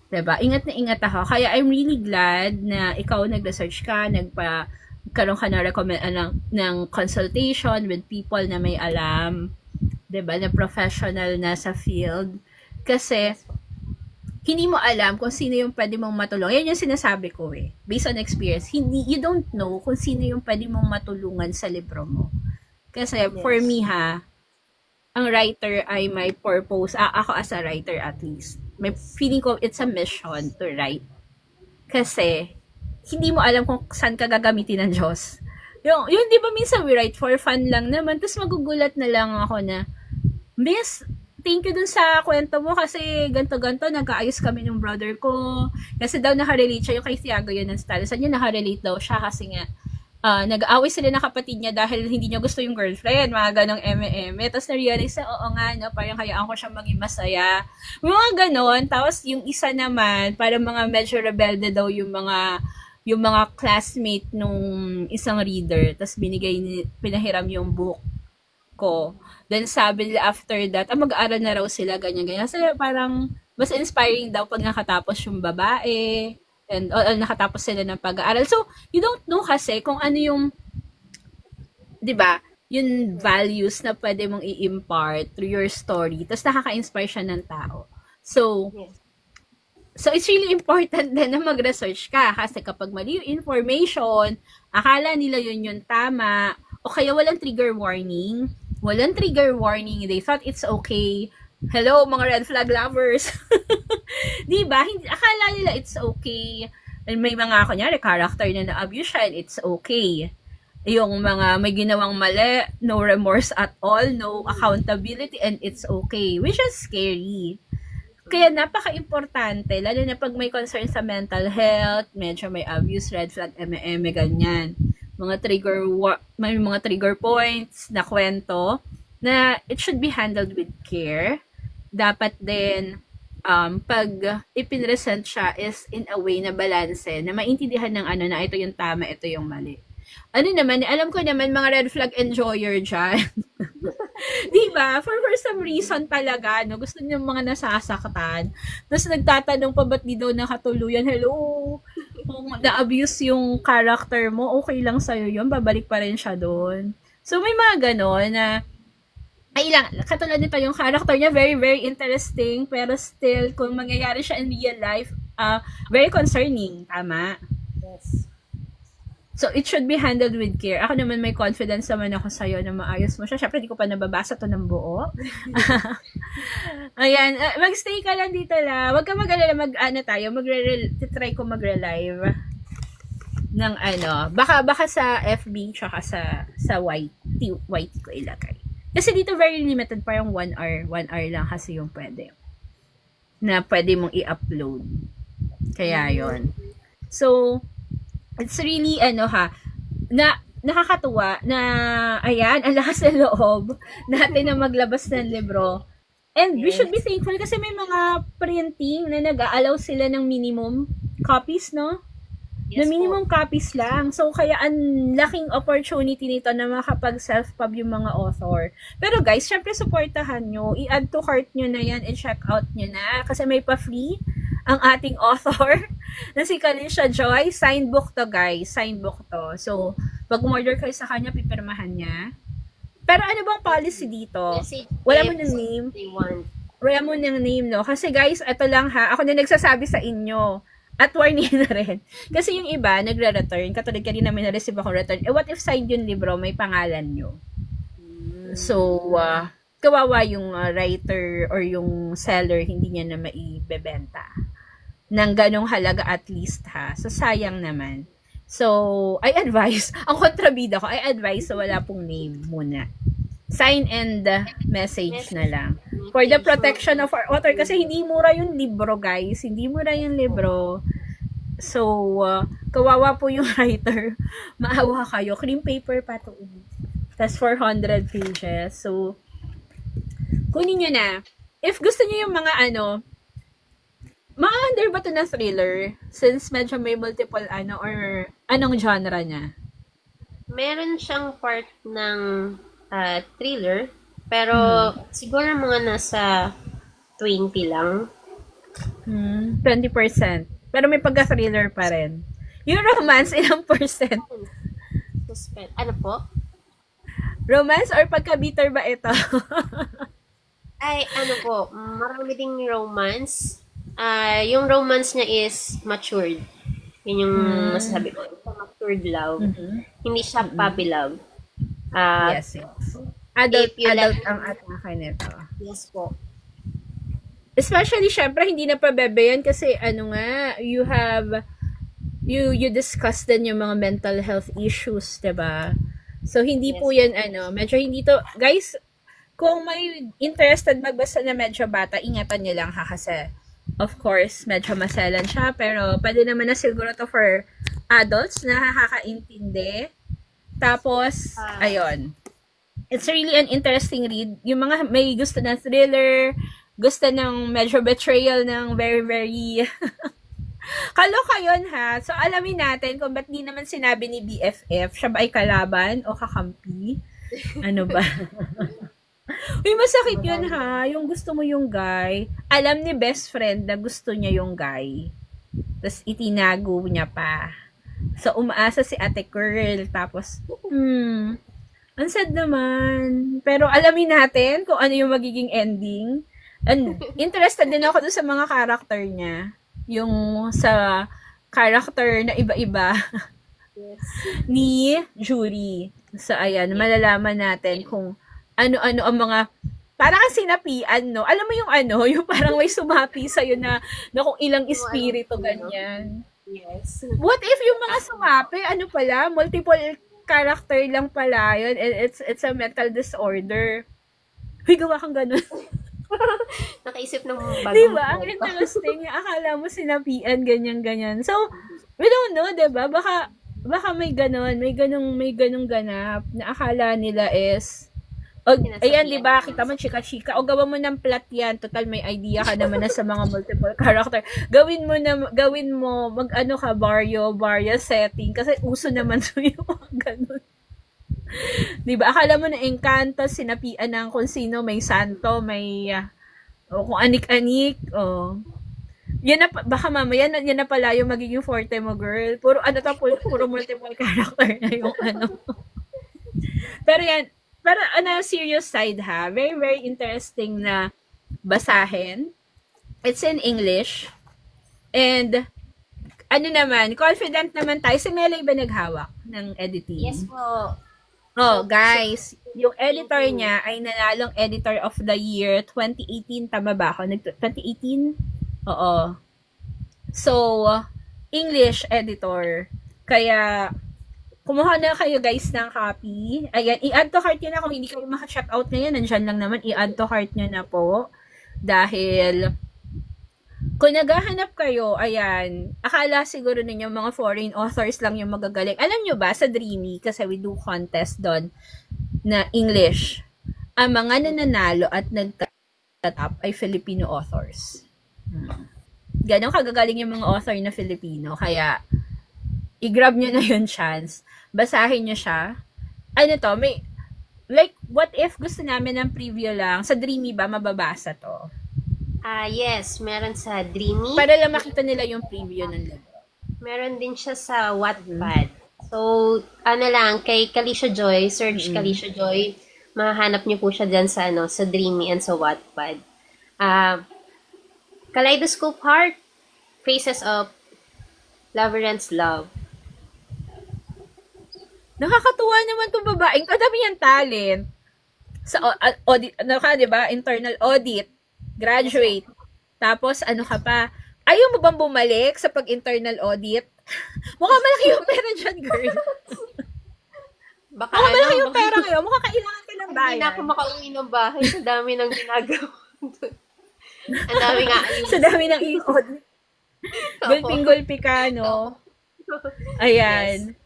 Diba? Ingat na ingat ako. Kaya I'm really glad na ikaw nag-research ka, nagkaroon ka ng consultation with people na may alam, diba? Na professional na sa field. Kasi, hindi mo alam kung sino yung pwede mong matulungan. Yan yung sinasabi ko eh. Based on experience. You don't know kung sino yung pwede mong matulungan sa libro mo. Kasi, for me ang writer ay my purpose. Ako as a writer at least. May feeling ko it's a mission to write. Kasi, hindi mo alam kung saan ka gagamitin ng Diyos. Yung di ba minsan we write for fun lang naman, tapos magugulat na lang ako na, Miss, thank you dun sa kwento mo kasi ganto-ganto, nag-aayos kami ng brother ko. Kasi daw nakarelate siya, yung kay Thiago yun ng style. Saan niya nakarelate daw siya kasi nga, nag-aaway sila ng kapatid niya dahil hindi niya gusto yung girlfriend, mga ganong eme-eme. Tapos na-realize na, oo nga, no, parang hayaan ko siya maging masaya. Mga ganon. Tapos yung isa naman, parang mga medyo rebelde daw yung mga classmate nung isang reader. Tapos pinahiram yung book ko. Then sabi nila after that, mag-aaral na raw sila, ganyan-ganyan. Kasi parang mas inspiring daw pag nakatapos yung babae. And nakatapos sila ng pag-aaral. So, you don't know kasi kung ano yung, di ba, yung values na pwede mong i-impart through your story. Tapos nakaka-inspire siya ng tao. So, it's really important din na mag-research ka. Kasi kapag mali yung information, akala nila yun yung tama, o kaya walang trigger warning. They thought it's okay. Hello, mga red flag lovers. Diba? Akala nila it's okay. May mga, kunyari, character na na-abuse siya and it's okay. Yung mga may ginawang mali, no remorse at all, no accountability, and it's okay. Which is scary. Kaya napaka-importante, lalo na pag may concern sa mental health, medyo may abuse, red flag, eme-eme, ganyan. May mga trigger points na kwento na it should be handled with care. Dapat din pag ipinresent siya is in a way na balance, na maintindihan ng na ito yung tama, ito yung mali. Alam ko naman mga red flag enjoyer dyan. Diba? For some reason talaga, no? Gusto niyo mga nasasaktan. Tapos nagtatanong pa ba't di daw nakatuluyan? Hello? Kung na-abuse yung character mo, okay lang sa'yo yun. Babalik pa rin siya doon. So may mga ganon na katulad nito yung character niya, very, very interesting, pero still, kung mangyayari siya in real life, very concerning. Tama? Yes. So, it should be handled with care. Ako naman may confidence naman ako sa'yo na maayos mo siya. Siyempre, di ko pa nababasa to ng buo. Ayan, magstay ka lang dito lang. Huwag ka mag-alala, try ko mag-relive ng baka sa FB tsaka sa YT ko ilagay. Kasi dito very limited, parang 1 hour lang kasi yung pwede mong i-upload. Kaya yon. So, it's really, na nakakatuwa na, ayan, ang lakas ng loob natin na maglabas ng libro. And we should be thankful kasi may mga printing na nag-aalaw sila ng minimum copies, no? Yes, na minimum copies lang. So, kaya ang laking opportunity nito na makapag-self-pub yung mga author. Pero guys, syempre supportahan nyo. I-add to cart nyo na yan and check out nyo na. Kasi may pa-free ang ating author na si Kalisha Joy. Signed book to, guys. Signed book to. So, pag umorder kayo sa kanya, pipirmahan niya. Pero ano bang policy dito? Wala mo ng name. Wala mo ng name, no? Kasi guys, ito lang ha. Ako na nagsasabi sa inyo. At warning na rin. Kasi yung iba, nagre-return. Katulad kanina may na-receive akong return. What if side yung libro, may pangalan nyo? So, kawawa yung writer or yung seller, hindi niya na maibebenta ng ganong halaga at least ha. So, sayang naman. So, I advise, ang kontrabida ko, I advise so wala pong name muna. Sign and message na lang. For the protection of our author, kasi hindi mura yung libro, guys. Hindi mura yung libro. So, kawawa po yung writer. Maawa kayo. Cream paper pa to. That's 400 pages. So, kunin nyo na. If gusto nyo yung mga mga under ba to na thriller? Since medyo may multiple or anong genre niya? Meron siyang part ng thriller, pero siguro mga nasa 20 lang. 20%. Pero may pagka-thriller pa rin. Yung romance, ilang percent? Suspense. Ano po? Romance or pagka-bitter ba ito? Ay, ano po, marami ding romance. Yung romance niya is matured. Yun yung masasabi ko. It's a matured love. Hindi siya puppy love. Yes. Adult like, ang atake nito. Yes po. Especially, syempre, hindi na pa bebe yan kasi you discuss din yung mga mental health issues, diba? So, hindi po yan, medyo hindi to, guys, kung may interested magbasa na medyo bata, ingatan nyo lang ha, kasi, of course, medyo maselan siya, pero pwede naman na siguro to for adults na nakakaintindi. Tapos, ayun. It's really an interesting read. Yung mga may gusto na thriller, gusto ng medyo betrayal ng very, very kaloka yun ha. So, alamin natin kung ba't di naman sinabi ni BFF, siya ba ay kalaban o kakampi? Ano ba? Uy, masakit yun ha. Yung gusto mo yung guy, alam ni best friend na gusto niya yung guy. Tapos itinago niya pa. So, umaasa si ate girl. Tapos, ang sad naman. Pero alamin natin kung ano yung magiging ending. And interested din ako dun sa mga character niya. Yung sa character na iba-iba ni Jury. So, ayan, malalaman natin kung ano-ano ang mga parang sinapian, no? Alam mo yung yung parang may sumapi sa'yo na kung ilang espiritu, ganyan. Yes. What if yung mga sumapi, pala, multiple character lang pala yun, and it's a mental disorder. Huy, gawa kang ganun. Nakaisip ng bagong diba? Ang interesting. Akala mo sinapian, ganyan-ganyan. So, we don't know, diba? Baka may ganong ganap na akala nila is ayan, di ba? Kita mo, chika-chika. O, gawa mo ng plot yan. Total, may idea ka naman na sa mga multiple character. Gawin mo, barrio setting. Kasi uso naman so yung mga ganun. Di ba? Akala mo na Encanto, sinapian ng kung sino, may santo, may, kung anik-anik, yan na, baka mamaya, yan na pala yung magiging forte mo, girl. Puro multiple character na yung Pero yan, pero serious side ha, very, very interesting na basahin. It's in English. And, confident naman tayo. Si Melay ba naghawak ng editing? Yes po. Oh, guys, yung editor niya ay nanalong editor of the year 2018, tama ba ako? 2018? Oo. So, English editor. Kaya, kumuha na kayo guys ng copy. Ayan, i-add to cart nyo na kung hindi kayo maka-check out ngayon. Nandyan lang naman, i-add to cart nyo na po. Dahil, kung naghahanap kayo, ayan, akala siguro ninyo mga foreign authors lang yung magagaling. Alam nyo ba, sa Dreamy, kasi we do contest doon na English, ang mga nananalo at nagtatap ay Filipino authors. Ganon kagagaling yung mga author na Filipino. Kaya, i-grab nyo na yung chance. Basahin nyo siya. What if gusto namin ng preview lang? Sa Dreamy ba, mababasa to? Yes, meron sa Dreamy. Para lang makita nila yung preview ng libro. Meron din siya sa Wattpad. So, kay Kalisha Joy, search Kalisha Joy, mahanap niyo po siya dyan sa, sa Dreamy and sa Wattpad. Kaleidoscope Heart, Faces of Labyrinth's Love. Nakakatuwa naman itong babaeng. Kadami yung talent. Sa audit, ano ka, di ba? Internal audit, graduate. Tapos, ano ka pa? Ayaw mo bang bumalik sa pag-internal audit? Mukhang malaki yung pera dyan, girl. Baka Mukhang malaki ano, yung pera ngayon. Mukhang kailangan ka ng hindi na ako bayan. makauwi ng bahay sa dami ng ginagawa. Ang dami nga ayun. Sa dami ng i-audit. Gulping-gulpi ka, no? Ayan.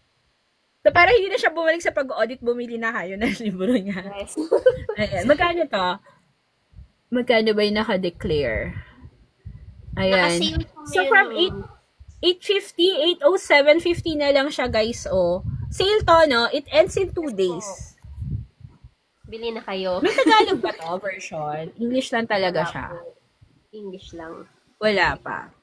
So, para hindi na siya bumalik sa pag-audit, bumili na kayo ng libro niya. Yes. Ayan. Magkano to? Magkano ba yung naka-declare? Ayan. Naka-sale po So, yun. from 850, 807.50 na lang siya, guys, oh. Sale to, no? It ends in 2 days. Bili na kayo. May Tagalog ba to version? English lang talaga Wala siya. po. English lang. Wala pa.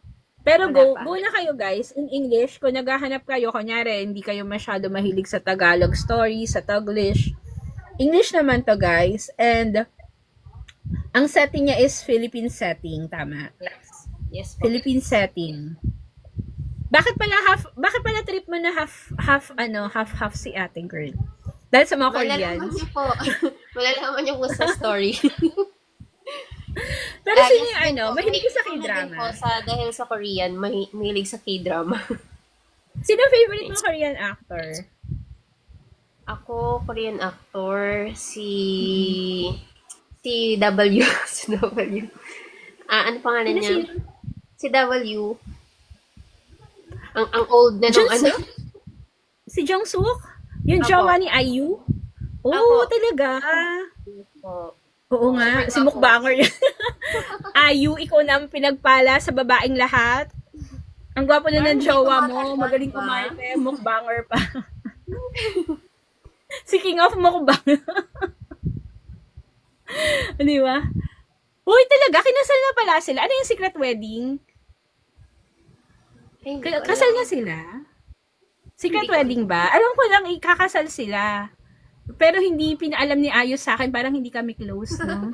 Pero Wala pa. go na kayo, guys, in English. Kung naghahanap kayo, kunyari, hindi kayo masyado mahilig sa Tagalog story, sa Taglish. English naman to, guys. And, ang setting niya is Philippine setting, tama? Yes. Yes po. Philippine setting. Bakit pala trip mo na half si ating girl? Dahil sa mga Malalaman Koreans. niyo po. Malalaman niyo po sa story. Pero sino yes, yung mahilig ka sa K-drama. K-drama? Dahil sa Korean, mahilig sa K-drama. Sino favorite mong Korean actor? Ako, Korean actor, si W. Si W. Ano pangalan niya? Si W. Ang old na nung ano. Si Jungsook? Yung Apo. jowa ni IU? Oo, Apo. talaga. Po. Oo nga, Super si gwapo. mukbanger yan. IU, ikaw na ang pinagpala sa babaeng lahat. Ang gwapo na ng Parang jowa hindi mo, kumakasal magaling pa. kumarte, mukbanger pa. Si King of Mukbang. Di ba? Uy, talaga, kinasal na pala sila. Ano yung secret wedding? Ay, hindi ko Kasal alam. na sila? Secret Hindi ko wedding ba? Alam ko lang, ikakasal sila. Pero hindi pinaalam ni Ayo sa akin, parang hindi kami close, no?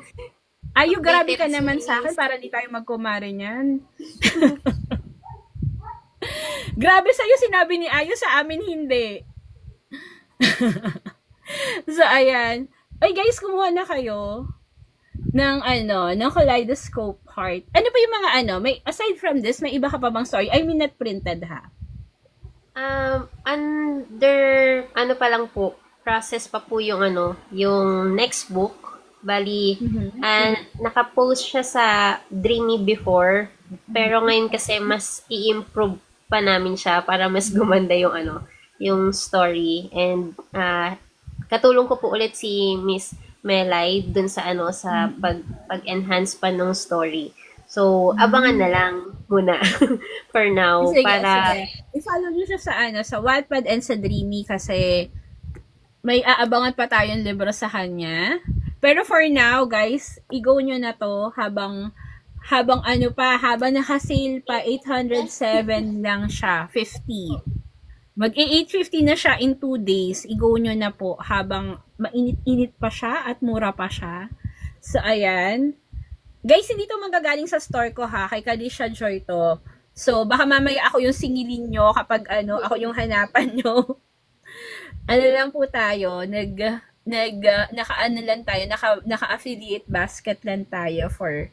Ayo, grabe ka Updated naman si sa akin, Miss. para di tayo magkumare niyan. Grabe sa'yo, sinabi ni Ayo, sa amin hindi. So, ayan. Ay, guys, kumuha na kayo ng kaleidoscope heart. Ano pa yung mga may, aside from this, may iba ka pa bang story? I mean, not printed, ha? Under, pa lang po, process pa po yung yung next book. Bali, naka-post siya sa Dreamy before, pero ngayon kasi mas i-improve pa namin siya para mas gumanda yung yung story. And, katulong ko po ulit si Miss Melay dun sa sa pag-enhance pa ng story. So, abangan na lang muna for now. Sige, para sige. I-follow nyo siya sa Wattpad and sa Dreamy kasi may aabangan pa tayong libro sa kanya. Pero for now, guys, i-go nyo na to habang naka-sale pa, 807 lang siya, 50. Mag-850 na siya in 2 days. I-go nyo na po habang mainit-init pa siya at mura pa siya. So, ayan. Guys, hindi to manggagaling sa store ko ha. Kay Kalisha Joy to. So, baka mamaya ako yung singilin nyo kapag ako yung hanapan nyo. Lang po tayo, naka-ano lang tayo, naka-affiliate basket lang tayo for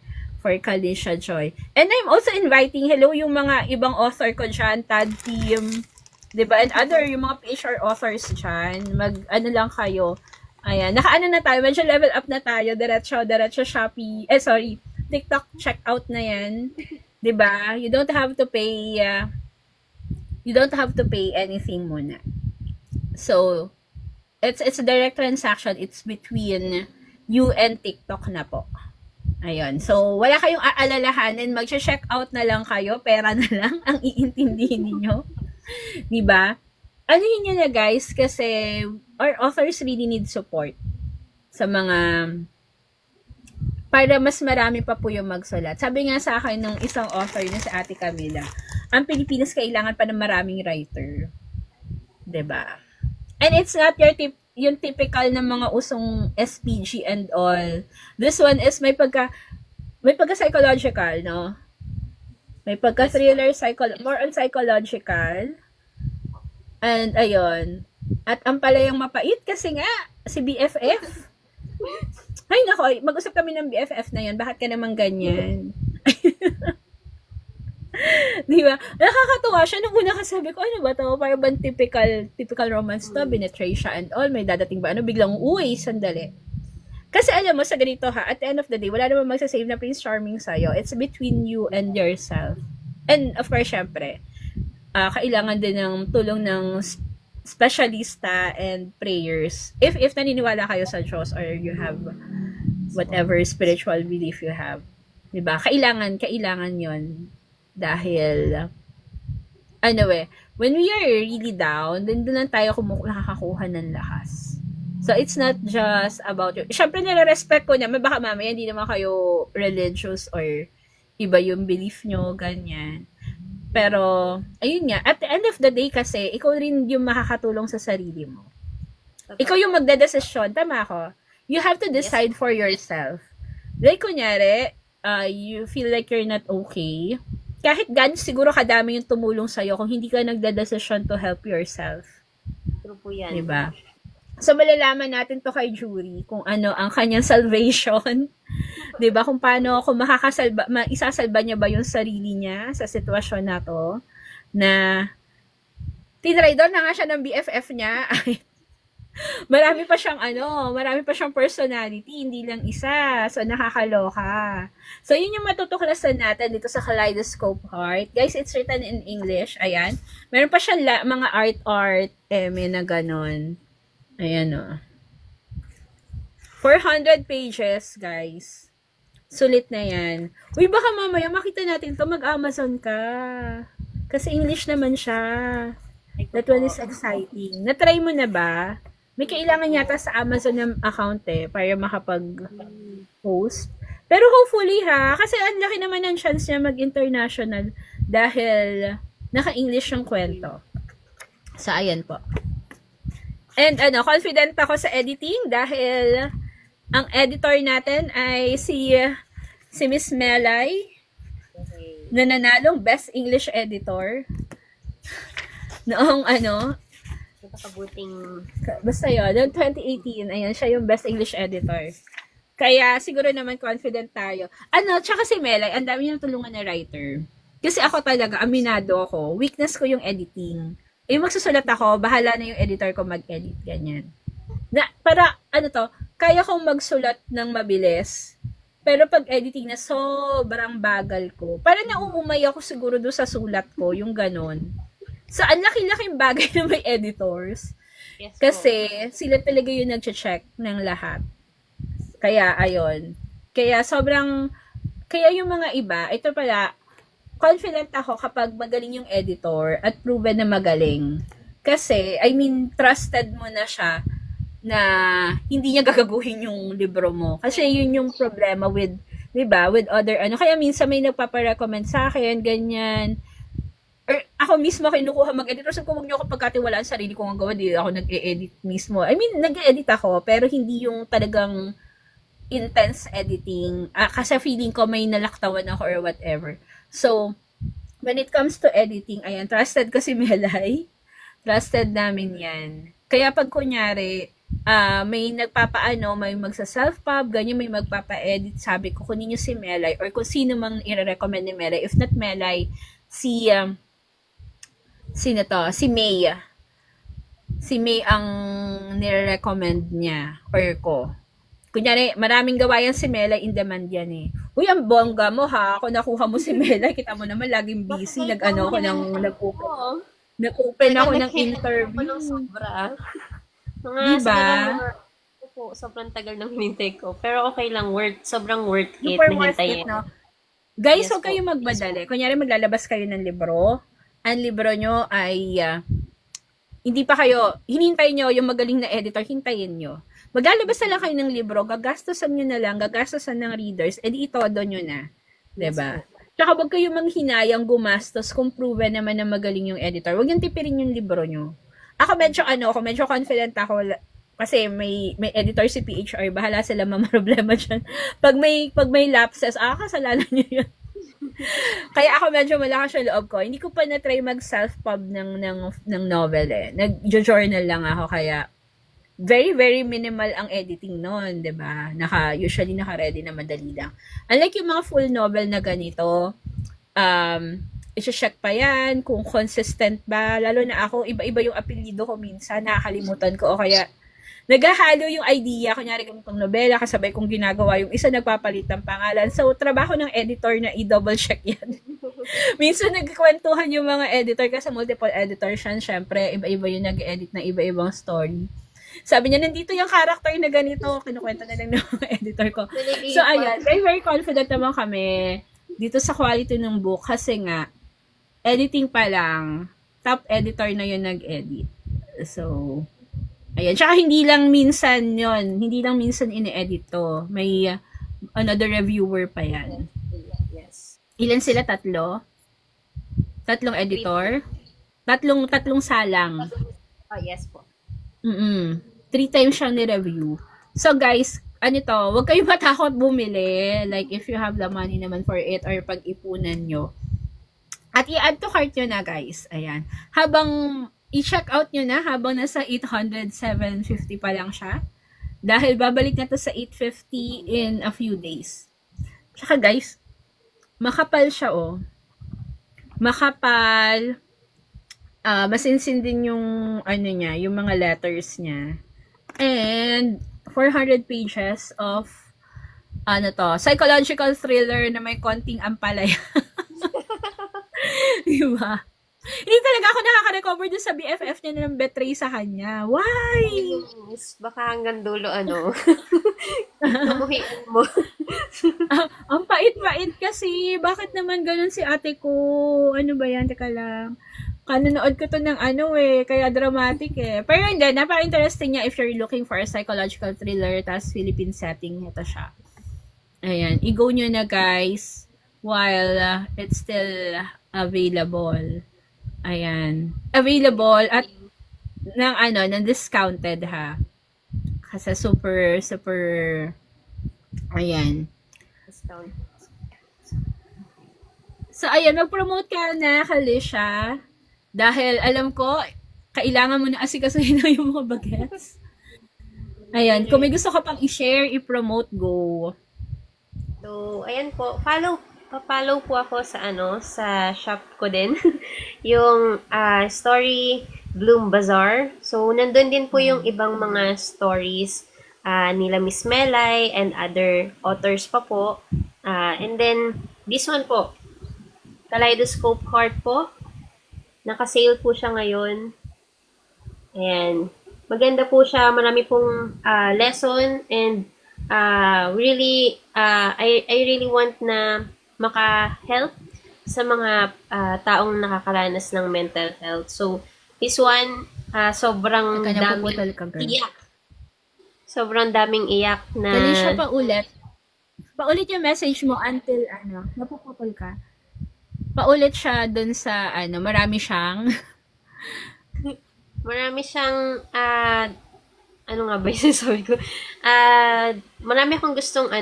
Kalisha Joy. And I'm also inviting, hello, yung mga ibang author ko dyan, Tad Team, diba? And other, yung mga PR authors dyan, lang kayo. Ayan, naka-ano na tayo, medyo level up na tayo, diretso Shopee, TikTok checkout na yan. Diba? You don't have to pay anything muna. So, it's a direct transaction. It's between you and TikTok na po. Ayun. So, wala kayong aalalahanin. Mag-check out na lang kayo. Pera na lang ang iintindihin ninyo. Diba? Ano yun na guys? Kasi our authors really need support sa mga para mas marami pa po yung magsulat. Sabi nga sa akin ng isang author na sa Ate Camila, ang Pilipinas kailangan pa ng maraming writer. Diba? And it's not yung typical na mga usong SPG and all. This one is may pagka psychological, no? May pagka thriller, more on psychological. And ayun. At ang palayang mapait kasi nga si BFF. Ay, nako, mag-usap kami ng BFF na yun. Bakit ka naman ganyan? Di ba? Nakakatuwa siya. Nung una kasi sabi ko, ano ba to? Parang bang typical romance to? Binetray siya and all. May dadating ba? Ano? Biglang, uy, sandali. Kasi alam mo, sa ganito ha, at the end of the day, wala naman magsasave na Prince Charming sa'yo. It's between you and yourself. And of course, syempre, kailangan din ng tulong ng specialista and prayers. If naniniwala kayo sa Diyos or you have whatever spiritual belief you have. Diba? Kailangan yon. Dahil, when we are really down, then doon lang tayo nakakakuha ng lakas. So, it's not just about you. Siyempre, nire-respect ko naman. Baka mamaya, hindi naman kayo religious or iba yung belief nyo, ganyan. Pero, ayun nga, at the end of the day kasi, ikaw rin yung makakatulong sa sarili mo. Okay. Ikaw yung magdadesisyon, tama ako? You have to decide for yourself. Like, kunyari, you feel like you're not okay. Kahit gan siguro kadami yung tumulong sa'yo kung hindi ka nagdadesisyon to help yourself. True po yan. Diba? So, malalaman natin to kay Jury kung ano ang kanyang salvation. Diba? Kung paano, kung isasalba niya ba yung sarili niya sa sitwasyon na to, na tinraidor na nga siya ng BFF niya. marami pa siyang personality, hindi lang isa. So, nakakaloka. So, yun yung matutuklasan natin dito sa Kaleidoscope Heart. Guys, it's written in English. Ayan. Meron pa siyang mga art, na ganon. Ayan o. 400 pages, guys. Sulit na yan. Uy, baka mamaya makita natin to mag-Amazon ka. Kasi English naman siya. That one is exciting. Na-try mo na ba? May kailangan yata sa Amazon ng account para makapag-post. Pero hopefully kasi ang laki naman ng chance niya mag-international dahil naka-English yung kwento. So, ayan po. And confident ako sa editing dahil ang editor natin ay si Miss Melay na nanalong Best English Editor noong nakakabuting basta yun, noong 2018, ayan, siya yung Best English Editor. Kaya siguro naman confident tayo. Tsaka si Melay, ang dami niyang tulungan na writer. Kasi ako talaga, aminado ako, weakness ko yung editing. Magsusulat ako, bahala na yung editor ko mag-edit, ganyan. Para, kaya kong magsulat ng mabilis, pero pag editing na sobrang bagal ko, parang nauumay ako siguro doon sa sulat ko, yung ganon. So, ang laki-laking bagay na may editors. Yes, kasi, sila talaga yung nag-check ng lahat. Kaya, ayun. Kaya, kaya yung mga iba, ito pala, confident ako kapag magaling yung editor at proven na magaling. Kasi, trusted mo na siya na hindi niya gagaguhin yung libro mo. Kasi yun yung problema with, diba, with other, kaya minsan may nagpaparecommend sa akin, ganyan. Or ako mismo kinukuha mag-edit. So, kung huwag niyo ako pagkatiwalaan sarili ko ang gawa, di ako nag-e-edit mismo. Nag-e-edit ako, pero hindi yung talagang intense editing. Kasi feeling ko may nalaktawan ako or whatever. So, when it comes to editing, ayan, trusted ko si Melay. Trusted namin yan. Kaya pag kunyari, may may magsa-self-pub, ganyan, may magpapa-edit, sabi ko, kunin niyo si Melay or kung sino mang i-recommend ni Melay. If not Melay, si May. Si May ang nire-recommend niya or ko. Kunyari, maraming gawayan si Melay, in demand yan Uy, ang bongga mo kung nakuha mo si Melay, kita mo naman laging busy, nag-open ako ng interview. Sobra. Diba? Sobrang tagal ng hinintay ko. Pero okay lang, sobrang worth it. Super worth it, no? Guys, huwag kayo magmadali. Kunyari, maglalabas kayo ng libro. Ang libro nyo ay, hindi pa kayo, hinintay nyo yung magaling na editor, hintayin nyo. Maglalabas na lang kayo ng libro, gagastosan nyo na lang, gagastosan ng readers, edi itodo nyo na. Diba? Tsaka wag kayo manghinayang gumastos kung proven naman na magaling yung editor. Wag yung tipirin yung libro nyo. Ako medyo confident ako kasi may editor si PHR, bahala sila problema dyan. Pag may lapses, kasalanan nyo yun. Kaya ako medyo malakas yung loob ko. Hindi ko pa na-try mag-self-pub ng novel Nag-journal lang ako, kaya very, very minimal ang editing nun, 'di ba? Usually naka-ready na madali lang. Unlike yung mga full novel na ganito, i-check pa yan kung consistent ba. Lalo na ako, iba-iba yung apelyido ko minsan, nakakalimutan ko o kaya naghahalo yung idea, kunyari ganitong nobela, kasabay kong ginagawa yung isa nagpapalit ng pangalan. So, trabaho ng editor na i-double check yan. Minsan nagkikwentuhan yung mga editor kasi multiple editors yan. Syempre, iba-iba yung nag-edit na iba-ibang story. Sabi niya, nandito yung character na ganito, kinukwento na lang ng mga editor ko. So, ayan, very, very confident naman kami dito sa quality ng book kasi nga, editing pa lang, top editor na yung nag-edit. So, ayan. Tsaka hindi lang minsan yon, hindi lang minsan ini-edit to. May another reviewer pa yan. Yes. Ilan sila? Tatlo? Tatlong editor? Tatlong salang. Oh, yes po. 3 times siyang ni-review. So guys, wag kayong matakot bumili. Like if you have the money naman for it or pag-ipunan nyo. At i-add to cart nyo na guys. Ayan. Habang i-check out nyo na habang nasa 800, 750 pa lang siya. Dahil babalik na to sa 850 in a few days. Tsaka guys, makapal siya oh. Makapal. Masinsin din yung niya, yung mga letters niya. And 400 pages of psychological thriller na may konting ampalaya. Diba? Hindi talaga ako nakaka-recover dun sa BFF niya na betray sa kanya. Why? Baka hanggang dulo, Namuhian mo. Ang pait-pait kasi. Bakit naman ganun si ate ko? Ano ba yan? Teka lang. Kananood ko to ng kaya dramatic eh. Pero hindi, napaka-interesting niya if you're looking for a psychological thriller, tas Philippine setting, ito siya. Ayan. I-go nyo na guys while it's still available. Ayan. Available at ng discounted ha. Kasi super ayan. Discount. So ayan, mag-promote ka na, Kalisha. Dahil alam ko, kailangan mo na asikasuhin na yung mga bagets. Ayan, kung may gusto ka pang i-share, i-promote, go. So, ayan po, follow po ako sa sa shop ko din. Yung Story Bloom Bazaar. So, nandun din po yung ibang mga stories nila Miss Melay and other authors pa po. And then, this one po, Kaleidoscope Heart po. Naka-sale po siya ngayon. Ayan. Maganda po siya. Marami pong lesson and really, I really want na maka-help sa mga taong nakakaranas ng mental health. So, this one, sobrang daming iyak. Sobrang daming iyak na... Dali siya paulit. Paulit yung message mo until, napuputol ka. Paulit siya dun sa, marami siyang... marami siyang, ano nga ba yung sabi ko? Marami akong gustong,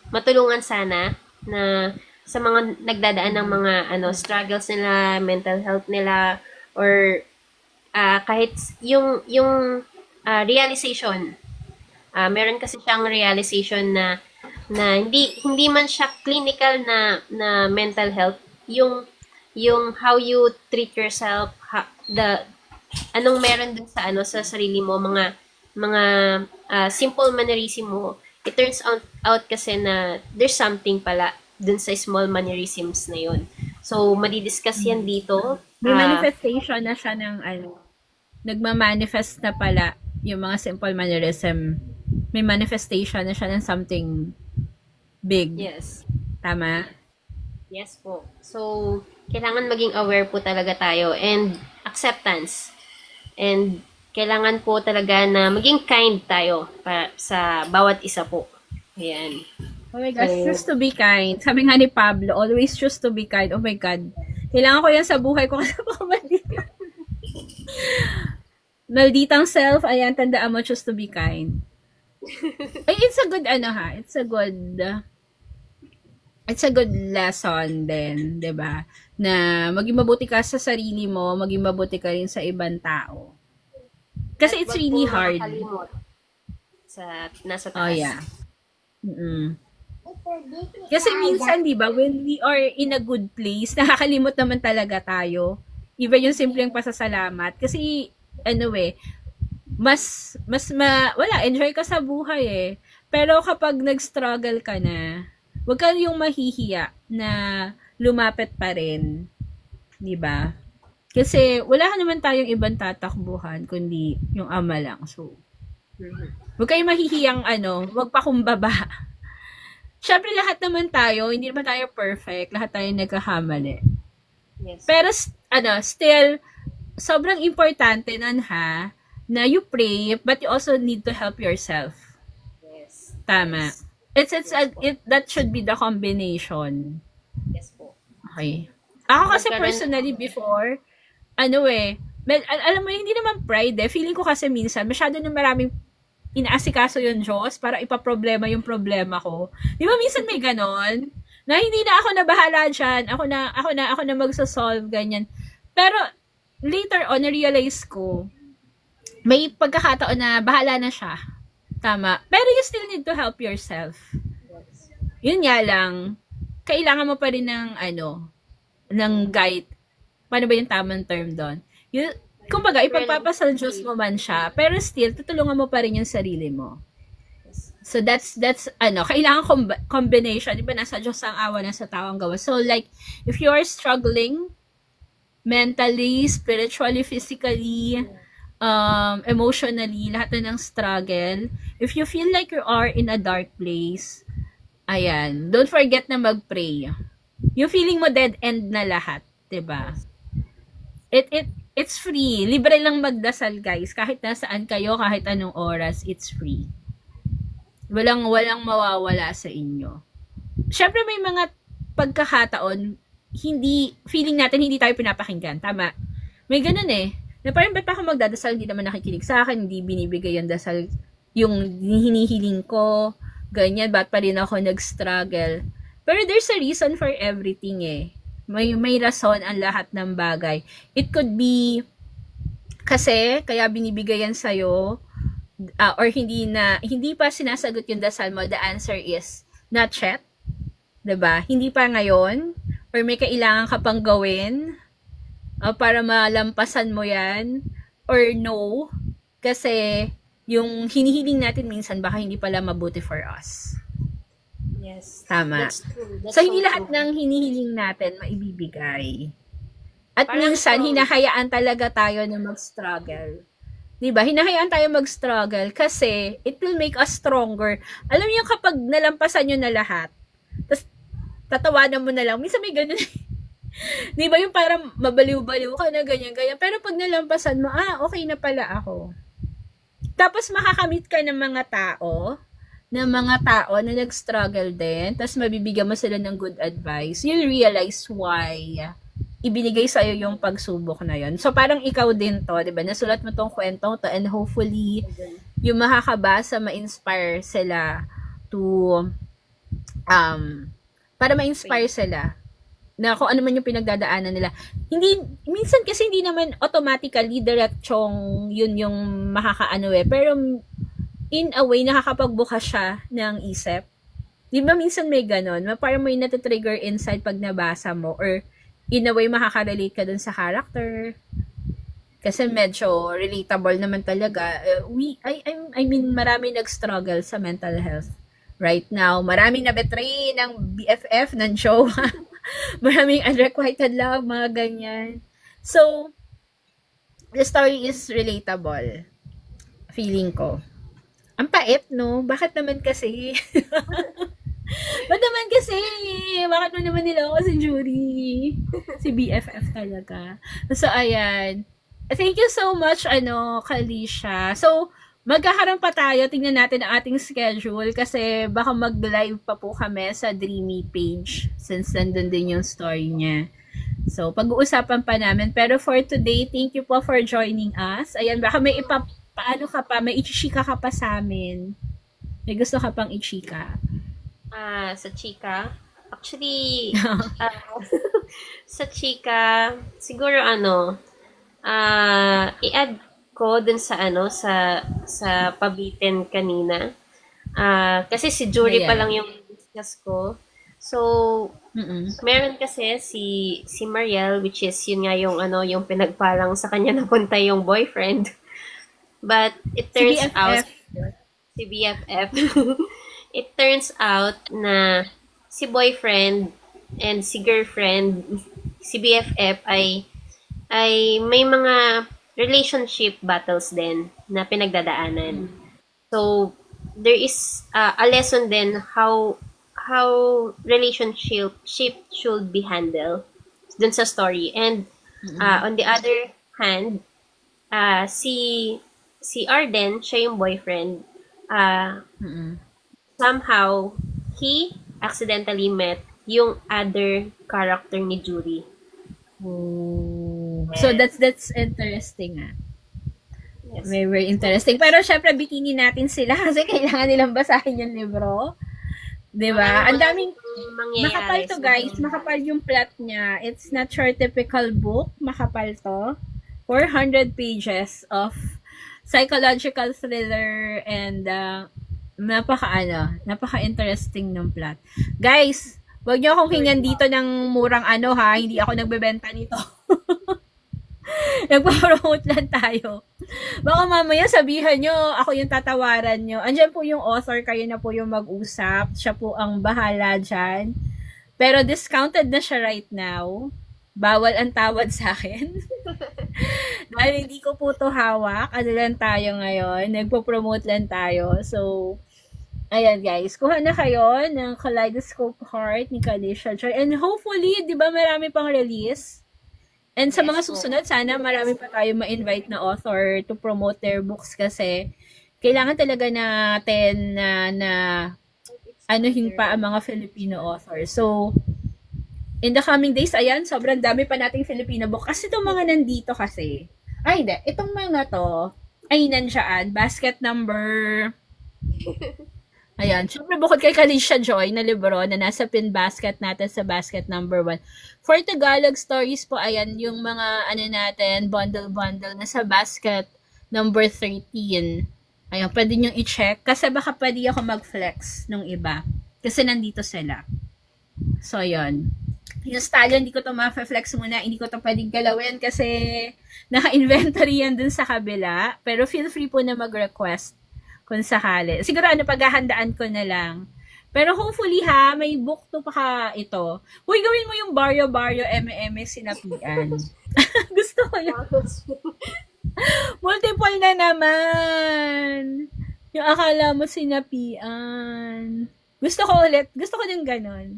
matulungan sana na sa mga nagdadaan ng mga, struggles nila, mental health nila, or kahit yung realization. Meron kasi siyang realization na hindi man siya clinical na mental health, yung how you treat yourself, anong meron dun sa sa sarili mo, mga simple mannerism mo, it turns out kasi na there's something pala dun sa small mannerisms na yun. So madidiscuss yan dito. May manifestation na siya ng nagma-manifest na pala yung mga simple mannerism. May manifestation na siya ng something big. Yes. Tama? Yes po. So, kailangan maging aware po talaga tayo and acceptance. And kailangan po talaga na maging kind tayo sa bawat isa po. Ayan. Oh my gosh, choose to be kind. Sabi nga ni Pablo, always choose to be kind. Oh my God. Kailangan ko yan sa buhay ko kasi pakamalita. Malditang self, ayan, tandaan mo, choose to be kind. Ay, it's a good, it's a good lesson din, 'di ba? Na maging mabuti ka sa sarili mo, maging mabuti ka rin sa ibang tao. Kasi At it's wag really pong hard. makakalimot nasa Oh, taas. yeah. Mm. Kasi minsan, di ba, when we are in a good place, nakakalimot naman talaga tayo. Even yung simpleng pasasalamat. Kasi, ano wala, enjoy ka sa buhay eh. Pero kapag nag-struggle ka na, wag ka yung mahihiya na lumapit pa rin. Di ba? Kasi wala naman tayong ibang tatakbuhan kundi yung ama lang. So, wag kayong mahihiyang wag pa kumbaba. Siyempre lahat naman tayo, hindi naman tayo perfect, lahat tayo nagkakamali. Yes. Pero still sobrang importante nun na you pray but you also need to help yourself. Yes. Tama. That should be the combination. Yes po. Okay. Ako kasi personally before, alam mo, hindi naman pride eh. Feeling ko kasi minsan, masyado na maraming inaasikaso yung Diyos para ipaproblema yung problema ko. Di ba minsan may ganon? Na hindi na ako na bahala dyan. Ako na magsasolve, ganyan. Pero, later on, na-realize ko, may pagkakataon na bahala na siya. Tama. Pero you still need to help yourself. Yun nga lang, kailangan mo pa rin ng guide. Paano ba yung tamang term doon? Kumbaga, ipagpapasal Diyos mo man siya, pero still, tutulungan mo pa rin yung sarili mo. So, that's kailangan combination. Di ba, nasa Diyos ang awa, nasa tao ang gawa. So, like, if you are struggling, mentally, spiritually, physically, emotionally, lahat na ng struggle, if you feel like you are in a dark place, ayan, don't forget na mag-pray. Yung feeling mo dead end na lahat, di ba? It's free. Libre lang magdasal, guys. Kahit nasaan kayo, kahit anong oras, it's free. Walang mawawala sa inyo. Syempre may mga pagkakataon, feeling natin hindi tayo pinapakinggan. Tama. May ganun eh. Na parang ba't pa ako magdadasal, hindi naman nakikinig sa akin, hindi binibigay yung dasal, yung hinihiling ko, ganyan, ba't pa rin ako nag-struggle. Pero there's a reason for everything eh. May rason ang lahat ng bagay. It could be kasi kaya binibigayan sa'yo or hindi pa sinasagot yung dasal mo. The answer is not yet. 'Di ba? Hindi pa ngayon or may kailangan ka pang gawin para malampasan mo 'yan or no kasi yung hinihiling natin minsan baka hindi pala mabuti for us. Yes. Tama. That's true. So, hindi lahat ng hinihiling natin maibibigay. At parang minsan, hinahayaan talaga tayo na mag-struggle. Diba? Hinahayaan tayo mag-struggle kasi it will make us stronger. Alam niyo kapag nalampasan nyo na lahat, tapos tatawanan mo na lang, minsan may ganun. Diba yung parang mabaliw-baliw ka na ganyan-ganyan. Pero pag nalampasan mo, okay na pala ako. Tapos makakamit ka ng mga tao na nag-struggle din, tapos mabibigyan mo sila ng good advice, you'll realize why ibinigay sa'yo yung pagsubok na yun. So, parang ikaw din to, di ba? Nasulat mo tong kwentong to and hopefully, yung makakabasa, ma-inspire sila to, para ma-inspire sila na kung ano man yung pinagdadaanan nila. Minsan kasi hindi naman automatically diretsong yun yung makakaano eh. Pero, in a way, nakakapagbukas siya ng isip. Di ba minsan may ganon? Parang may natitrigger inside pag nabasa mo or in a way, makaka-relate ka dun sa character. Kasi medyo relatable naman talaga. I mean, marami nag-struggle sa mental health right now. Marami na-betray ng BFF, ng jowa. Maraming unrequited love, mga ganyan. So, the story is relatable. Feeling ko. Ang pait, no? Bakit naman kasi? Bakit mo naman nila ako si Jury? Si BFF talaga. So, ayan. Thank you so much, Kalisha. So, magkakaroon pa tayo. Tingnan natin ang ating schedule kasi baka mag-live pa po kami sa Dreamy page since nandun din yung story niya. So, pag-uusapan pa namin. Pero for today, thank you po for joining us. Ayan, baka may paano ka pa? May ichika ka pa sa amin. May gusto ka pang ichika? Sa chika? Actually, sa chika, siguro i-add ko dun sa sa pabitin kanina. Kasi si Jury pa Ayan. lang yung discuss ko. So, Mm-mm. meron kasi si Mariel, which is yun nga yung yung pinagpalang sa kanya napunta yung boyfriend. But it Si turns out BFF. si BFF. It turns out na si boyfriend and si girlfriend, si BFF ay may mga relationship battles din na pinagdadaanan. So there is a lesson din how relationship should be handled dun sa story. And on the other hand, si Arden, siya yung boyfriend, Mm-mm. somehow he accidentally met yung other character ni Judy. Oh. So that's interesting ah. Yes. Very, very interesting. Pero syempre, bitinin natin sila kasi kailangan nilang basahin yung libro. Diba? Ang daming, makapal to guys. Makapal yung plot niya. It's not your typical book. Makapal to. 400 pages of psychological thriller and napaka-interesting ng plot. Guys, wag niyo akong hingan dito ng murang ha. Hindi ako nagbebenta nito. Nagpa-promote lang tayo. Baka mamaya sabihan nyo, ako yung tatawaran nyo. Andyan po yung author, kayo na po yung mag-usap. Siya po ang bahala dyan. Pero discounted na siya right now. Bawal ang tawad sa akin. Dahil hindi ko po to hawak. Ano lang tayo ngayon. Nagpo-promote lang tayo. So, ayan guys. Kuha na kayo ng Kaleidoscope Heart ni Kanisha Joy. And hopefully, di ba marami pang release? And sa mga susunod, sana marami pa tayo ma-invite na author to promote their books kasi kailangan talaga natin na anuhin pa ang mga Filipino authors. So, in the coming days, ayan, sobrang dami pa nating Filipino book. Kasi itong mga nandito kasi, ay hindi, itong mga to, ay nandiyan, basket number, ayan, syempre bukod kay Kalisha Joy na libro na nasa pin basket natin sa basket number 1. For Tagalog stories po, ayan, yung mga natin, bundle-bundle na sa basket number 13. Ayan, pwede nyo i-check kasi baka pwede ako mag-flex nung iba. Kasi nandito sila. So, ayan. Yung style, hindi ko to ma-flex muna. Hindi ko to pwedeng galawin kasi naka-inventory yan dun sa kabila. Pero feel free po na mag-request kung sakali. Siguro paghahandaan ko na lang. Pero hopefully may book to pa ito. Uy, gawin mo yung Baryo M.M. sinapian. Gusto ko yun. Multiple na naman. Yung akala mo sinapian. Gusto ko din ganon.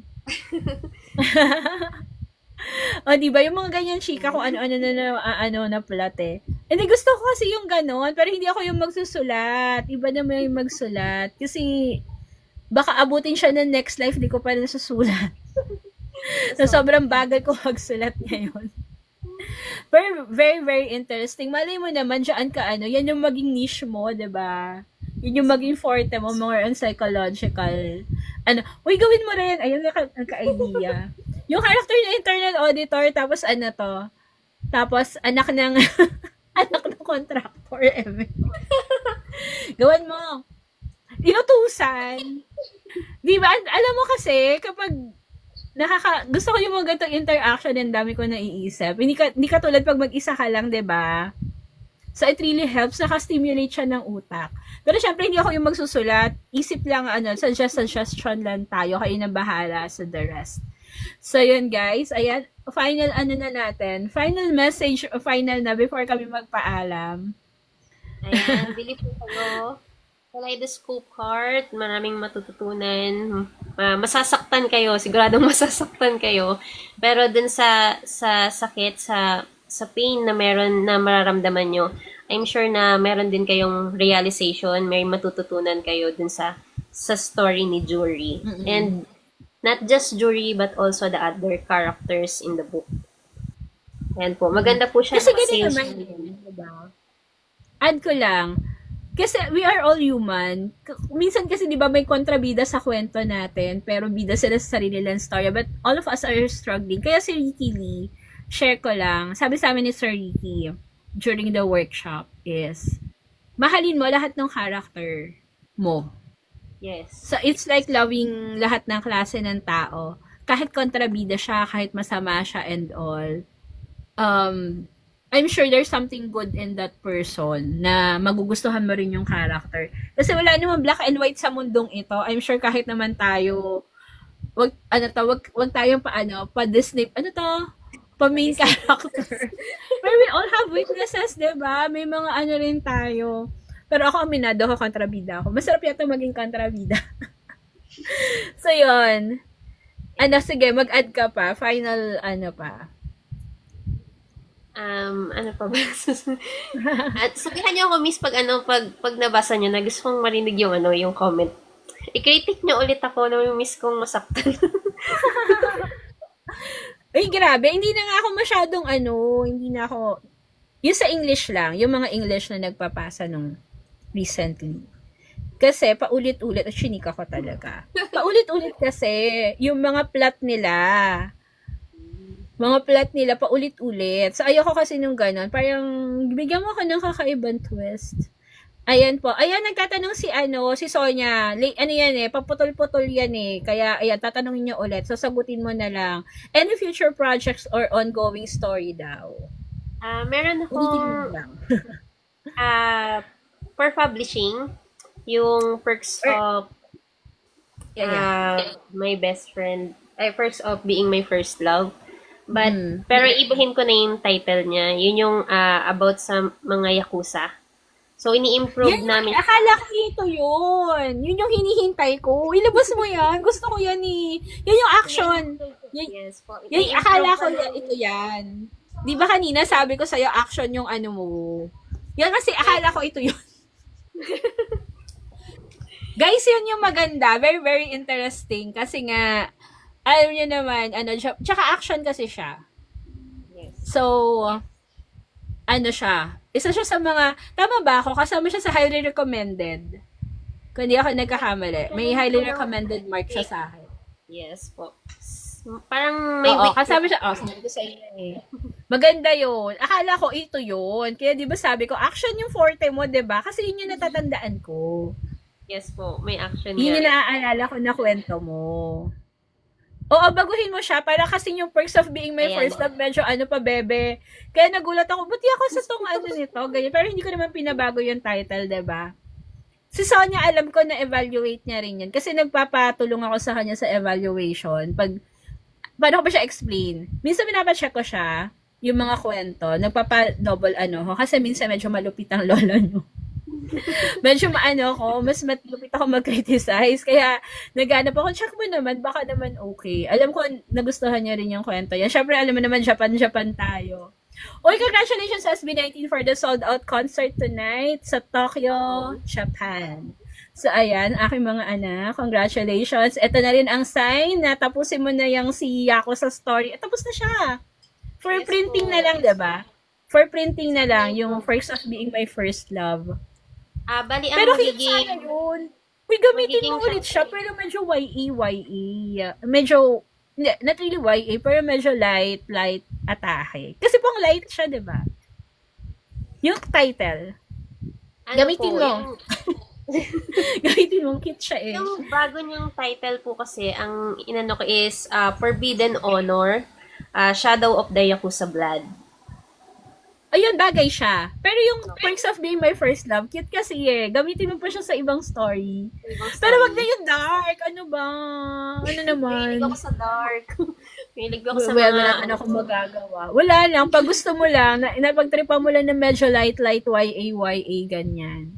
O, diba? Yung mga ganyan chika kung ano-ano na plot eh. Hindi, gusto ko kasi yung ganon, pero hindi ako yung magsusulat. Iba naman yung magsulat. Kasi, baka abutin siya ng next life, di ko pa rin susulat. So, sobrang bagal ko magsulat ngayon. Pero, very, very interesting. Malay mo naman, dyan yan yung maging niche mo, diba? Yun yung maging forte mo, more on psychological. Uy, gawin mo rin. Ayun, nagka-idea. Yung character na internal auditor, tapos tapos anak ng contractor. Gawan mo. Inutusan. Di ba? Alam mo kasi, kapag gusto ko yung mga ganitong interaction and dami ko naiisip. Hindi ka tulad pag mag-isa ka lang, di ba? So, it really helps. Naka-stimulate siya ng utak. Pero syempre, hindi ako yung magsusulat. Isip lang, suggestion lang tayo. Kayo na bahala sa the rest. So, yun guys. Ayan. Final na natin. Final message, final na before kami magpaalam. Ayan. Bili po kayo. Kaleidoscope Heart. Maraming matututunan. Masasaktan kayo. Siguradong masasaktan kayo. Pero dun sa sakit, sa pain na meron na mararamdaman nyo, I'm sure na meron din kayong realization, may matututunan kayo dun sa story ni Jury. Mm-hmm. And not just Jury, but also the other characters in the book. Ayan po. Maganda po siya. Kasi ganyan naman. Diba? Add ko lang. Kasi we are all human. Minsan kasi di ba may kontrabida sa kwento natin, pero bida sila sa sarili lang story. But all of us are struggling. Kaya si Ricky Lee, share ko lang, sabi sa amin ni Sir Ricky, during the workshop is mahalin mo lahat ng character mo. Yes. So, it's like loving lahat ng klase ng tao. Kahit kontrabida siya, kahit masama siya and all. I'm sure there's something good in that person na magugustuhan mo rin yung character. Kasi wala naman black and white sa mundong ito. I'm sure kahit naman tayo, wag tayong pa Disney, pa main character. But we all have weaknesses, diba? May mga rin tayo. Pero ako, aminado ko, kontrabida ako. Masarap yata maging kontrabida. So, yun. Sige, mag-add ka pa. Final, pa. Ano pa ba? At sabihan niyo ako, miss, pag nabasa niyo, na gusto kong marinig yung yung comment. I-critic niyo ulit ako na yung miss kong masaktan. Ay, grabe. Hindi na nga ako masyadong hindi na ako, yung sa English lang, yung mga English na nagpapasa nung recently. Kasi, paulit-ulit, at chinika ko talaga. Paulit-ulit kasi, yung mga plot nila, paulit-ulit. So, ayoko kasi nung ganon. Parang, bigyan mo ko ng kakaibang twist. Ayan po. Ayan, nagtatanong si Sonia. Paputol-putol yan Kaya, ayan, tatanungin niyo ulit. So, sagutin mo na lang. Any future projects or ongoing story daw? Meron akong, for publishing, yung Perks of My Best Friend, Perks of Being My First Love. But, pero ibahin ko na yung title niya. Yun yung about sa mga Yakuza. So, ini-improve namin. Akala ko ito yun. Yun yung hinihintay ko. Ilabas mo yan. Gusto ko yan Yan yung action. Yes po. Akala ko ito yan. Di ba kanina sabi ko sa'yo action yung mo. Yan kasi akala ko ito yun. Guys, yun yung maganda. Very, very interesting. Kasi nga, alam niyo naman, tsaka action kasi siya. Yes. So, siya. Isa siya sa mga, tama ba ako? Kasama siya sa highly recommended. Kung hindi ako nagkakamali. May highly recommended mark siya sa akin. Yes po. Parang may kasama siya. Sinabi ko sa inyo Maganda yun. Akala ko ito yun. Kaya di ba sabi ko, action yung forte mo, di ba? Kasi yun yung natatandaan ko. Yes po, may action yun yung naaalala ko na kwento mo. Oo, baguhin mo siya. Para kasi yung Perks of Being My First Love, medyo bebe. Kaya nagulat ako, buti ako sa tong nito, ganyan. Pero hindi ko naman pinabago yung title, diba? Si Sonia, alam ko na evaluate niya rin yan. Kasi nagpapatulong ako sa kanya sa evaluation. Paano ko ba siya explain? Minsan pinapacheck ko siya, yung mga kwento, nagpapa-double kasi minsan medyo malupit ang lolo nyo. Medyo mas malupit ako mag-criticize. Kaya, naghanap ako, check mo naman, baka naman okay. Alam ko, nagustuhan niya rin yung kwento yan. Syempre, alam mo naman, Japan tayo. Oy, congratulations SB19 for the sold-out concert tonight sa Tokyo, Japan. So, ayan, aking mga anak, congratulations. Ito na rin ang sign na tapusin mo na yung si Yako sa story. Tapos na siya. For printing na lang, diba? For printing na lang, yung Perks of Being My First Love. Bali, ang pero magiging... sana yun. Uy, gamitin mo ulit siya, pero medyo YE. Medyo, not really YE, pero medyo light atake. Kasi pang light siya, diba? Yung title. Gamitin mo. Gamitin mo, cute siya Yung bago niyang title po kasi, ang inano ko is Forbidden Honor, Shadow of the Yakuza Blood. Ayun, bagay siya. Pero yung Perks of Being My First Love, cute kasi Gamitin mo pa siya sa ibang story. Pero wag na yung dark. Ano ba? Ano naman? Mahilig ako sa dark. Mahilig ako sa mga... Ano akong magagawa. Wala lang. Pag gusto mo lang, napagtripa mo lang na medyo light, YA, ganyan.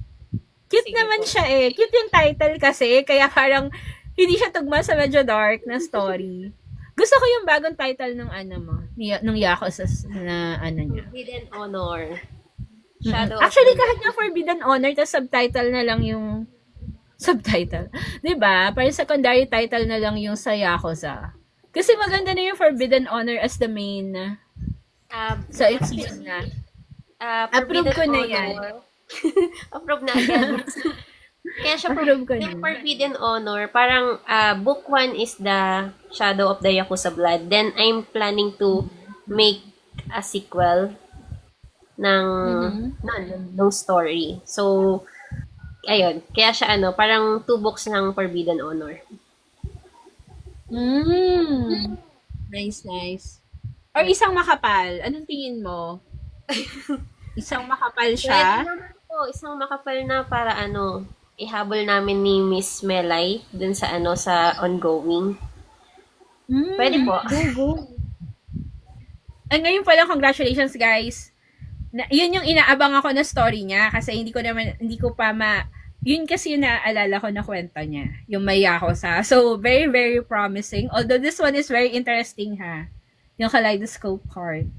Cute sige naman po siya Cute yung title kasi. Kaya parang hindi siya tugma sa medyo dark na story. Gusto ko yung bagong title ng nung Yako na niya. Forbidden Honor. Shadow Actually, kahit nga Forbidden Honor, tas subtitle na lang yung subtitle. Diba? Parang secondary title na lang yung sa Yakuza. Kasi maganda na yung Forbidden Honor as the main. So, it's good na. Approve ko na yan. Approve na agad. Kaya siya yung Forbidden Honor, parang book 1 is the Shadow of the Yakuza Blood. Then, I'm planning to make a sequel. ng, Mhm. ng story. So, ayun. Kaya siya parang 2 books ng Forbidden Honor. Mm. Nice, nice. Or isang makapal. Anong tingin mo? Isang makapal Pwede siya? naman po, isang makapal na para ihabol namin ni Miss Melay dun sa sa ongoing. Pwede Mm. po. Go, go. And ngayon pala, congratulations guys. Yun yung inaabang ako na story niya kasi hindi ko pa yun kasi yung naaalala ko na kwento niya. Yung Mayakosa. So, very, very promising. Although this one is very interesting ha. Yung kaleidoscope card.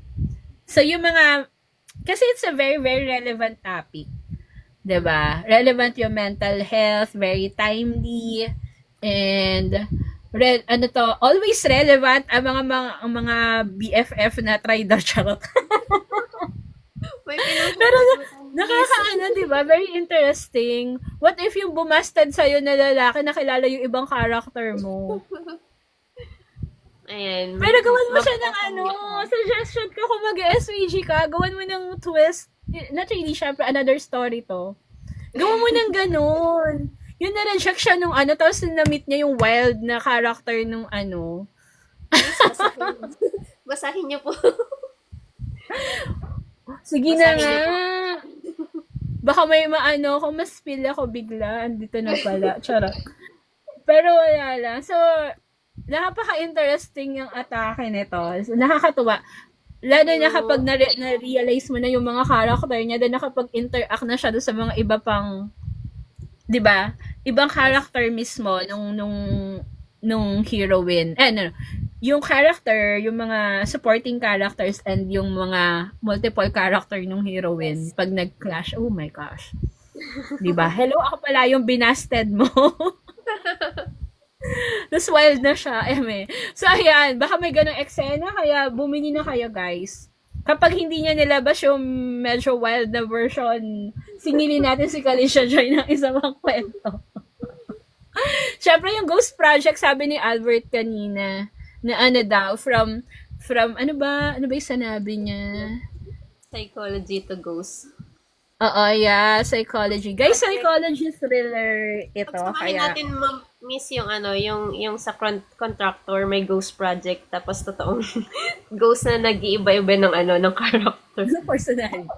So, yung mga, kasi it's a very, very relevant topic. 'Di ba? Relevant yung mental health, very timely, and always relevant ang mga BFF na try the charot. May Pero nakakaano, 'di ba? Very interesting. What if yung bumastad sa'yo na lalaki nakilala yung ibang character mo? Ayan. Pero gawan mo siya ng suggestion ko kung mag-SVG ka, gawan mo ng twist. Not really, syempre, another story to. Gawan mo ng ganun. Yun na-reject siya nung tapos na-meet niya yung wild na character nung Basahin. Basahin niyo po. Sige na nga. Baka may kung mas feel ako bigla, andito na pala. Charot. Pero wala lang. So, napaka-interesting yung atake nito. So, nakakatuwa. Lalo na kapag na-realize mo na yung mga character niya, then nakapag-interact na siya doon sa mga iba pang, 'di ba? Ibang character mismo nung heroine. Yung character, yung mga supporting characters and yung mga multiple character nung heroine pag nag-clash. Oh my gosh. 'Di ba? Hello, ako pala yung binasted mo. Tapos wild na siya, So, ayan, baka may ganong eksena, kaya bumili na kayo, guys. Kapag hindi niya nilabas yung medyo wild na version, singilin natin si Kalisha Joy ng isang kwento. Siyempre, yung Ghost Project, sabi ni Albert kanina, na daw, from, ano ba yung sanabi niya? Psychology to ghost. Oo, yeah, psychology. Guys, psychology thriller ito. Pagsamahin natin, miss yung yung sa contractor, may ghost project, tapos totoong ghost na nag-iiba-iba ng character. Personality.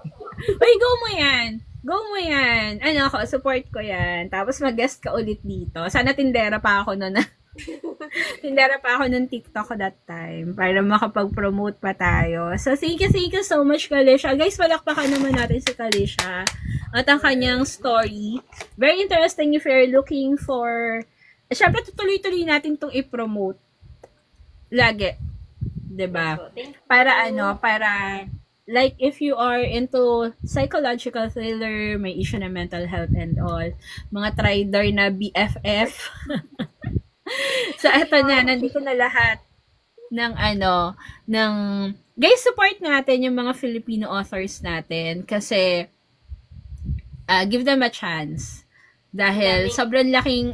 Uy, go mo yan. Go mo yan. Support ko yan. Tapos mag-guest ka ulit dito. Sana tindera pa ako noon. Tindera pa ako ng TikTok that time para makapag-promote pa tayo. So, thank you so much, Kalisha. Guys, palakpakan naman natin si Kalisha at ang kanyang story. Very interesting if you're looking for... Siyempre, tutuloy-tuloy natin itong i-promote. Lagi. 'Di ba? Para para like if you are into psychological thriller, may issue na mental health and all, mga trader na BFF. So, eto na, nandito na lahat ng guys, support natin yung mga Filipino authors natin kasi give them a chance. Dahil sobrang laking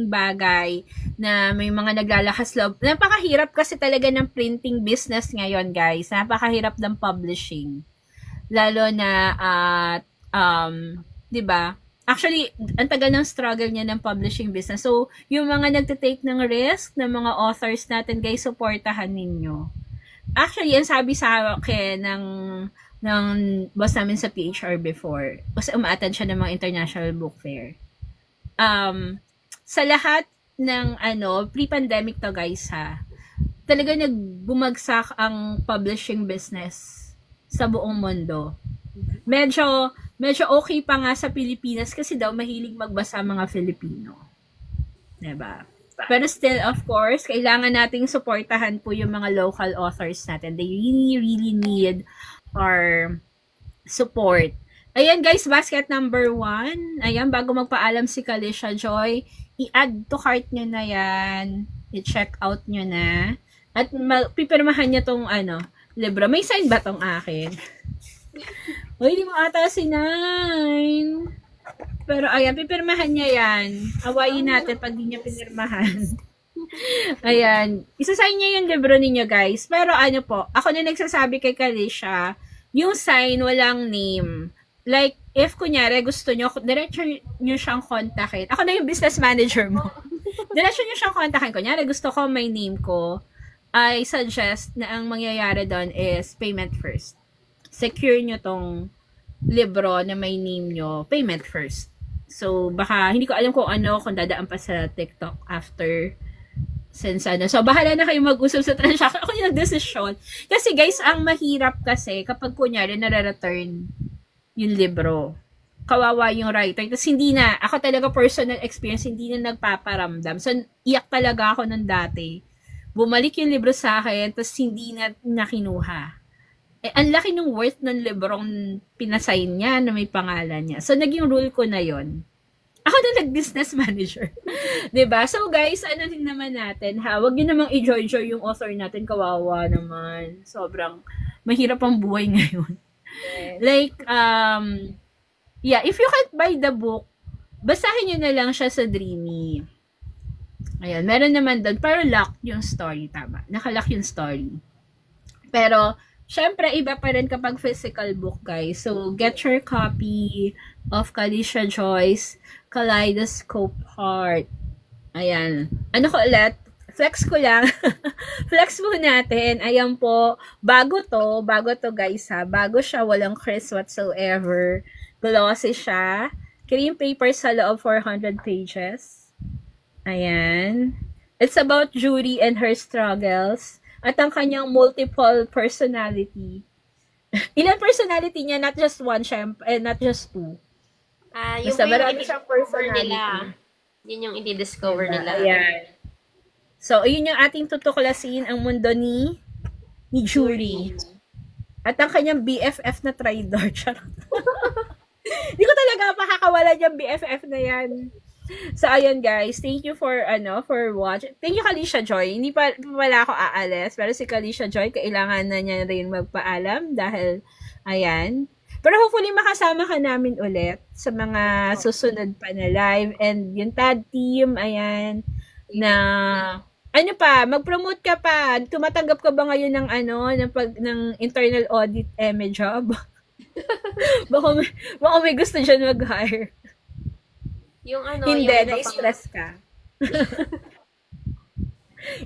bagay na may mga naglalakas loob. Napakahirap kasi talaga ng printing business ngayon, guys. Napakahirap ng publishing. Lalo na 'di ba? Actually, ang tagal ng struggle niya ng publishing business. So, yung mga nagte-take ng risk ng mga authors natin, guys, supportahan ninyo. Actually, yan sabi sa akin ng boss namin sa PHR before. Kasi umaattend siya ng mga international book fair. Sa lahat ng pre-pandemic to, guys, ha, talaga nagbumagsak ang publishing business sa buong mundo. Medyo okay pa nga sa Pilipinas kasi daw mahilig magbasa mga Filipino. Diba? Pero still, of course, kailangan nating suportahan po yung mga local authors natin. They really, really need our support. Ayan, guys, basket number 1. Ayan, bago magpaalam si Kalisha Joy, i-add to cart nyo na yan. I-check out nyo na. At pipirmahan niya tong libro. May sign ba tong akin? Uy, di mo ata si Nine. Pero ayan, pipirmahan niya yan. Awayin natin pag di niya pinirmahan. Ayan. Isasign niya yung libro ninyo, guys. Pero po, ako na nagsasabi kay Kalisha yung sign, walang name. Like, if kunyari gusto nyo, diretso nyo siyang kontakin. Ako na yung business manager mo. Diretso nyo siyang kontakin. Kunyari, gusto ko may name ko. I suggest na ang mangyayari doon is payment first. Secure nyo tong libro na may name nyo, payment first. So, baka, hindi ko alam kung dadaan pa sa TikTok after since ano. So, bahala na kayo mag-usap sa transaction. Ako yung decision. Kasi guys, ang mahirap kasi kapag kunyari nare-return yung libro. Kawawa yung writer. Tapos hindi na, ako talaga personal experience, hindi na nagpaparamdam. So, iyak talaga ako nung dati. Bumalik yung libro sa akin, tapos hindi na nakinuha. Ang laki ng worth ng librong pinasign niya na may pangalan niya. So, naging rule ko na yon. Ako na nag-business manager. 'Di ba? So, guys, ano din naman natin, ha? Huwag niyo namang i-joy-joy yung author natin. Kawawa naman. Sobrang mahirap ang buhay ngayon. Yes. Like, yeah, if you can't buy the book, basahin nyo na lang siya sa Dreamy. Ayan, meron naman doon, pero lock yung story, tama. Nakalock yung story. Pero, syempre, iba pa rin kapag physical book, guys. So, get your copy of Kalisha Joy's Kaleidoscope Heart. Ayan. Ano ko ulit? Flex ko lang. Flex po natin. Ayan po. Bago to guys ha. Bago siya, walang crease whatsoever. Glossy siya. Cream paper sa loob, 400 pages. Ayan. It's about Judy and her struggles. At ang kanyang multiple personality. Ilan personality niya? Not just one, not just two. Yung Basta marami siyang siyang personality. nila. Yun yung i-discover nila. Ayan. So, ayun yung ating tutuklasin, ang mundo ni Judy. At ang kanyang BFF na traidor. Charot. Hindi ko talaga makakawalan yung BFF na yan. So, ayun guys. Thank you for watching. Thank you, Kalisha Joy. Hindi pa wala ako aalis. Pero si Kalisha Joy, kailangan na niya rin magpaalam dahil, ayan. Pero hopefully makasama ka namin ulit sa mga susunod pa na live. And yung TAD team, ayan, na ano pa, mag-promote ka pa. Tumatanggap ka ba ngayon ng internal audit job? baka may gusto dyan mag-hire. Yung Hindi, na-stress ka.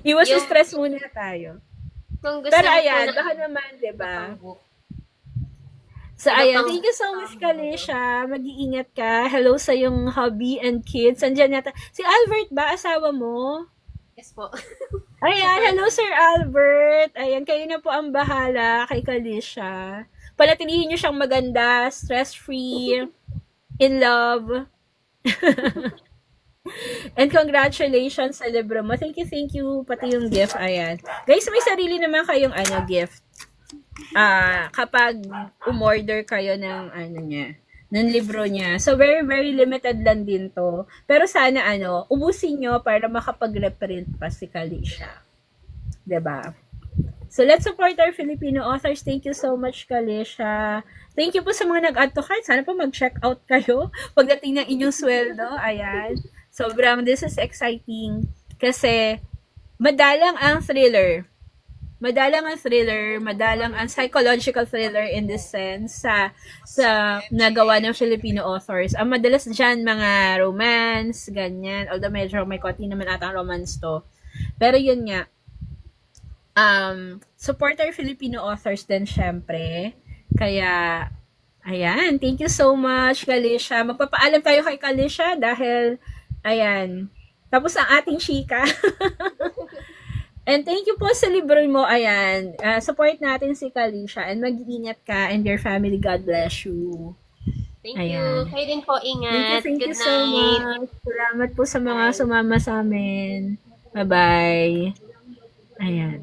Iwas stress muna tayo. Pero ayan, baka naman, diba? So, ayan, thank you so much, Kalisha. Mag-iingat ka. Hello sa yung hubby and kids. Andiyan yata. Si Albert ba, asawa mo? Yes po. Ayan, hello Sir Albert. Ayan, kayo na po ang bahala kay Kalisha. Panatilihin nyo siyang maganda, stress-free, in love. And congratulations sa libro mo. Thank you. Pati yung gift, ayan. Guys, may sarili naman kayong gift. Kapag umorder kayo ng ng libro niya. So, very, very limited lang din to. Pero sana, ubusin nyo para makapag-reprint pa si Kalisha. Diba? So, let's support our Filipino authors. Thank you so much, Kalisha. Thank you po sa mga nag-add to cart. Sana po mag-check out kayo pagdating ng inyong sweldo. Ayan. This is exciting. Kasi, madalang ang thriller. Madalang ang psychological thriller in this sense sa nagawa ng Filipino authors. Ang madalas dyan, mga romance, ganyan. Although medyo may konti naman atang romance to. Pero yun nga, support our Filipino authors din, syempre. Kaya, ayan, thank you so much, Kalisha. Magpapaalam tayo kay Kalisha dahil, ayan, tapos ang ating chika. And thank you po sa libro mo, ayan. Support natin si Kalisha and mag-iingat ka and your family. God bless you. Thank you. Kayo din po, ingat. Thank you Good so night. much. Salamat po sa mga sumama sa amin. Bye-bye. Ayan.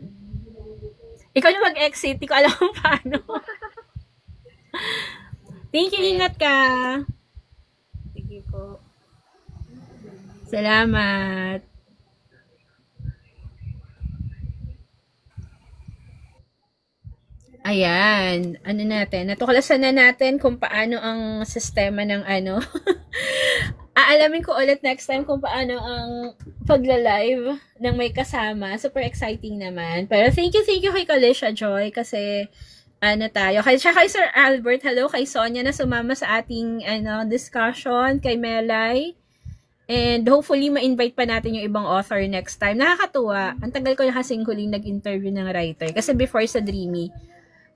Ikaw na mag-exit. Hindi ko alam kung paano. Thank you. Ingat ka. Sige po. Salamat. Ayan. Ano natin? Natuklasan na natin kung paano ang sistema ng Aalamin ko ulit next time kung paano ang pagla-live ng may kasama. Super exciting naman. Pero thank you kay Kalisha Joy kasi ano tayo. Siya kay Sir Albert, hello, kay Sonia na sumama sa ating discussion, kay Melay. And hopefully, ma-invite pa natin yung ibang author next time. Nakakatuwa. Ang tagal ko na kasing huling nag-interview ng writer. Kasi before sa Dreamy,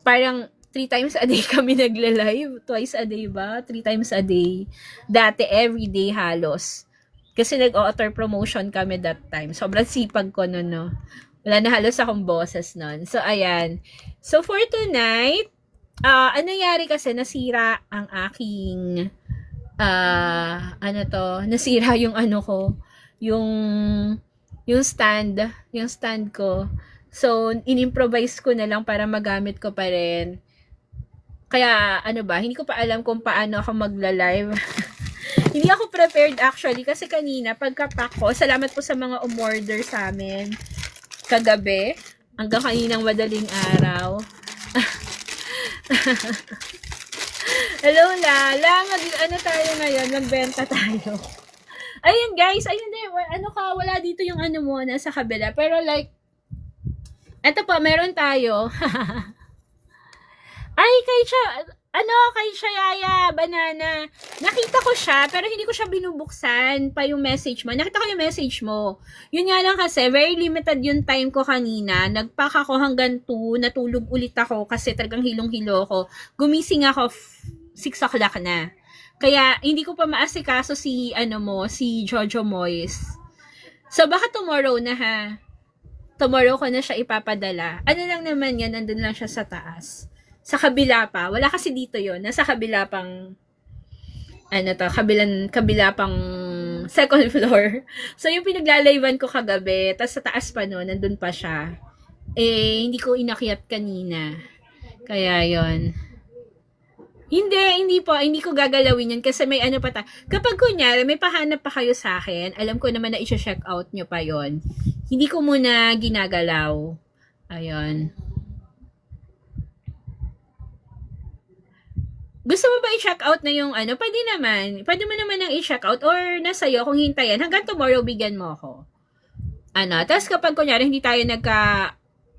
parang 3 times a day kami nagla-live. Twice a day ba? 3 times a day. Dati, everyday halos. Kasi nag-author promotion kami that time. Sobrang sipag ko nun, no? Wala na halos akong boses nun. So, ayan. So, for tonight, ano nangyari kasi, nasira ang aking nasira yung yung stand ko. So, in-improvise ko na lang para magamit ko pa rin. Kaya, hindi ko pa alam kung paano ako magla-live. Hindi ako prepared actually, kasi kanina, pagka-pack ko, salamat po sa mga umorder sa amin kagabi, hanggang kaninang madaling araw. Hello, Lala. Tayo ngayon? Magbenta tayo. Ayun, guys. Ayun din. Wala dito yung mo, nasa kabila. Pero like, eto po, meron tayo. Ay, kay Shayaya, Banana. Nakita ko siya, pero hindi ko siya binubuksan pa yung message mo. Nakita ko yung message mo. Yun nga lang kasi, very limited yung time ko kanina. Nagpack ako hanggang 2, natulog ulit ako kasi talagang hilong-hilo ako. Gumising ako 6 o'clock na. Kaya, hindi ko pa maasikaso si Jojo Moyes. So, baka tomorrow na ha. Tomorrow ko na siya ipapadala. Ano lang naman yan, nandun lang siya sa taas. Sa kabila pa. Wala kasi dito yon. Nasa kabila pang, kabila pang second floor. So, yung pinaglalayban ko kagabi, tas sa taas pa no, nandun pa siya. Hindi ko inakyat kanina. Kaya yon. Hindi ko gagalawin yan kasi may pa kapag kunyari, may pahanap pa kayo sa akin, alam ko naman na i-check out nyo pa yon. Hindi ko muna ginagalaw. Ayun. Gusto mo ba i-check out na yung Pwede naman. Pwede mo naman nang i-check out or nasa'yo kung hintayin. Hanggang tomorrow, bigyan mo ako. Tapos kapag kunyari, hindi tayo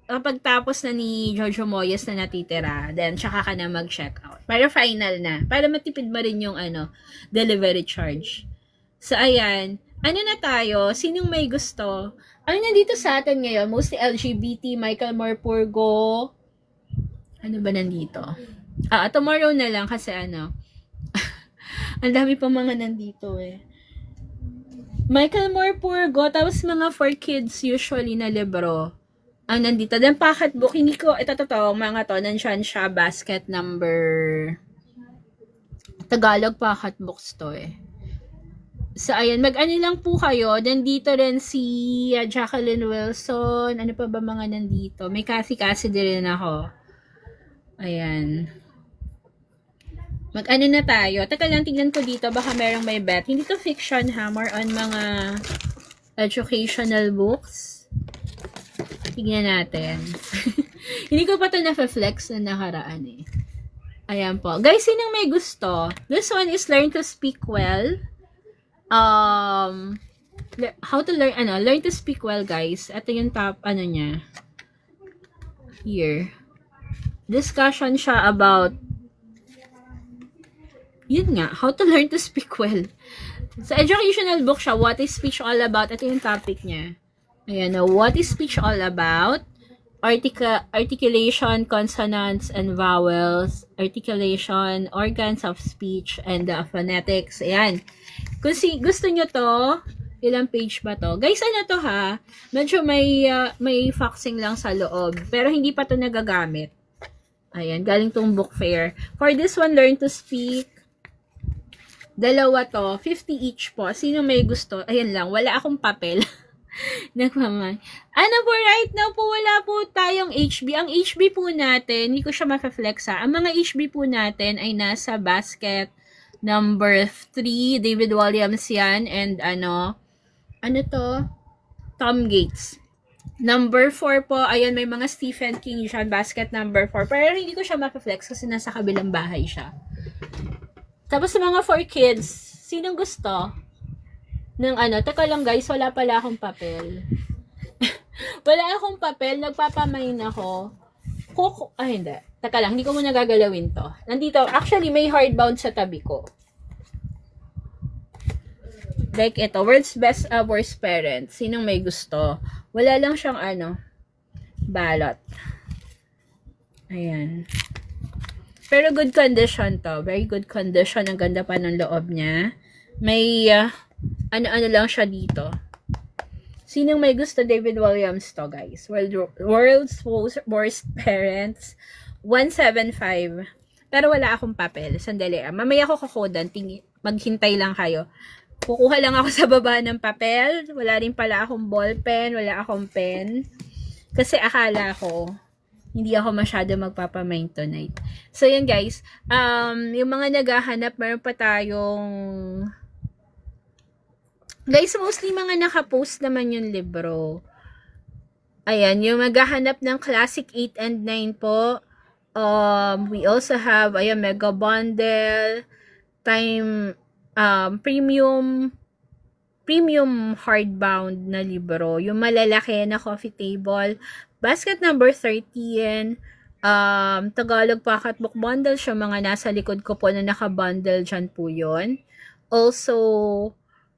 kapag tapos na ni Jojo Moyes na natitira, then tsaka ka na mag-check out. Para final na. Para matipid mo rin yung delivery charge. So, ayan. Na tayo? Sinong may gusto? Nandito sa atin ngayon? Mostly LGBT, Michael Morpurgo. Ano ba nandito? Tomorrow na lang kasi ang dami pa mga nandito eh. Michael Morpurgo, tapos mga for kids usually na libro. Ang nandito. Then pocketbook, hindi ko, ito mga to, nandiyan siya, basket number, Tagalog pocketbooks to eh. So, ayan, lang po kayo. Then, dito rin si Jacqueline Wilson. Ano pa ba mga nandito? May kasi din ako. Ayan. Na tayo. Teka lang, tignan ko dito. Baka merong may bet. Hindi to fiction ha. More on mga educational books. Tignan natin. Hindi ko pa ito na-flex na nakaraan eh. Ayan po. Guys, sinong may gusto? This one is Learn to Speak Well. How to learn to speak well, guys. Ito yung top, niya. Here. Discussion siya about yun nga, how to learn to speak well. Sa educational book siya, what is speech all about? Ito yung topic niya. Ayan, what is speech all about? Articulation, consonants, and vowels. Articulation, organs of speech, and phonetics. Ayan. Kung gusto nyo to, ilang page ba to? Guys, to ha? Medyo may faxing lang sa loob. Pero hindi pa to nagagamit. Ayan, galing tong book fair. For this one, Learn to Speak. Dalawa to, 50 each po. Sino may gusto? Ayan lang, wala akong papel. Nagmamay. Po, right now po, wala po tayong HB. Ang HB po natin, hindi ko siya ma-flex ha. Ang mga HB po natin ay nasa basket number 3, David Williams yan, and to? Tom Gates. Number 4 po, ayan, may mga Stephen King dyan, basket number 4. Pero hindi ko siya ma-flex kasi nasa kabilang bahay siya. Tapos sa mga 4 kids, sinong gusto? Ng teka lang guys, wala pala akong papel. Wala akong papel, nagpapamain ako. Hindi. Taka lang, hindi ko muna gagalawin to. Nandito, actually, may hardbound sa tabi ko. Like ito, World's Best Worst Parent. Sinong may gusto? Wala lang siyang balot. Ayan. Pero good condition to. Very good condition. Ang ganda pa ng loob niya. May, ano-ano lang siya dito. Sinong may gusto? David Williams to, guys. World's Worst Parents. 175. Pero wala akong papel. Sandali. Mamaya ko kukodan. Maghintay lang kayo. Kukuha lang ako sa baba ng papel. Wala rin pala akong ballpen. Wala akong pen. Kasi akala ko, hindi ako masyado magpapamain tonight. So, yan guys. Yung mga naghahanap, meron pa tayong... Guys, mostly mga nakapost naman yung libro. Ayan, yung maghahanap ng Classic 8 and 9 po. We also have, ayan, Mega Bundle, Time, premium hardbound na libro. Yung malalaki na coffee table. Basket number 13. Tagalog Pocket Book Bundle. Siya mga nasa likod ko po na naka-bundle dyan po yun. Also,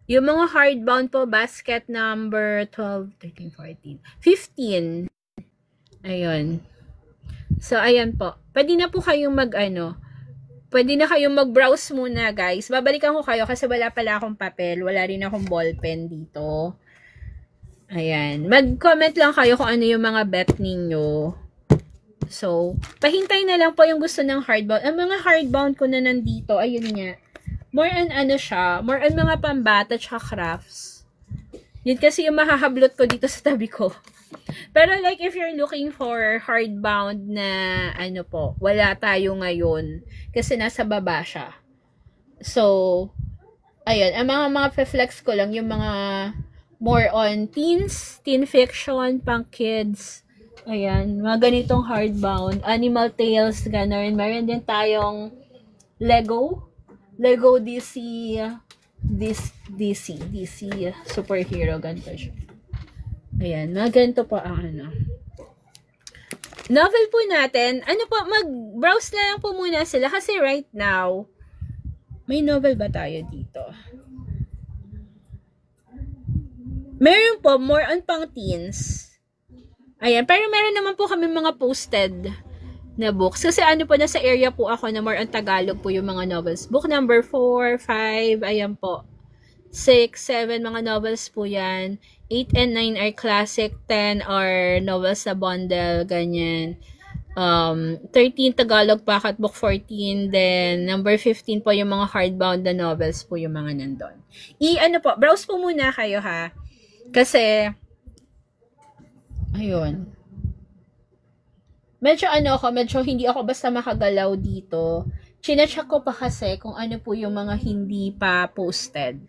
yung mga hardbound po, basket number 12, 13, 14, 15. Ayun. So, ayan po. Pwede na po kayong pwede na kayong mag-browse muna, guys. Babalikan ko kayo kasi wala pala akong papel. Wala rin akong ballpen dito. Ayan. Mag-comment lang kayo kung ano yung mga bet ninyo. So, pahintay na lang po yung gusto ng hardbound. Ang mga hardbound ko na nandito, ayun nga. More on siya. More on mga pambata tsaka crafts. Yun kasi yung mahahablot ko dito sa tabi ko. Pero like if you're looking for hardbound na wala tayo ngayon kasi nasa baba siya. So, ayun, ang mga flex ko lang yung mga more on teens, teen fiction, pang kids. Ayan, mga ganitong hardbound, Animal Tales, gano'n. Meron din tayong Lego DC superhero, ganito siya. Ayan, mga ganito po ang novel po natin. Mag-browse na lang po muna sila kasi right now, may novel ba tayo dito? Meron po, more on pang teens. Ayan, pero meron naman po kami mga posted na books. Kasi nasa area po ako na more on Tagalog po yung mga novels. Book number 4, 5, ayan po. 6, 7, mga novels po yan. 8 and 9 are classic, 10 are novels na bundle, ganyan. 13 Tagalog Pocket Book, 14, then number 15 po yung mga hardbound na novels po yung mga nandun. Browse po muna kayo ha. Kasi, ayun. Medyo hindi ako basta makagalaw dito. Chine-check ko pa kasi kung ano po yung mga hindi pa posted.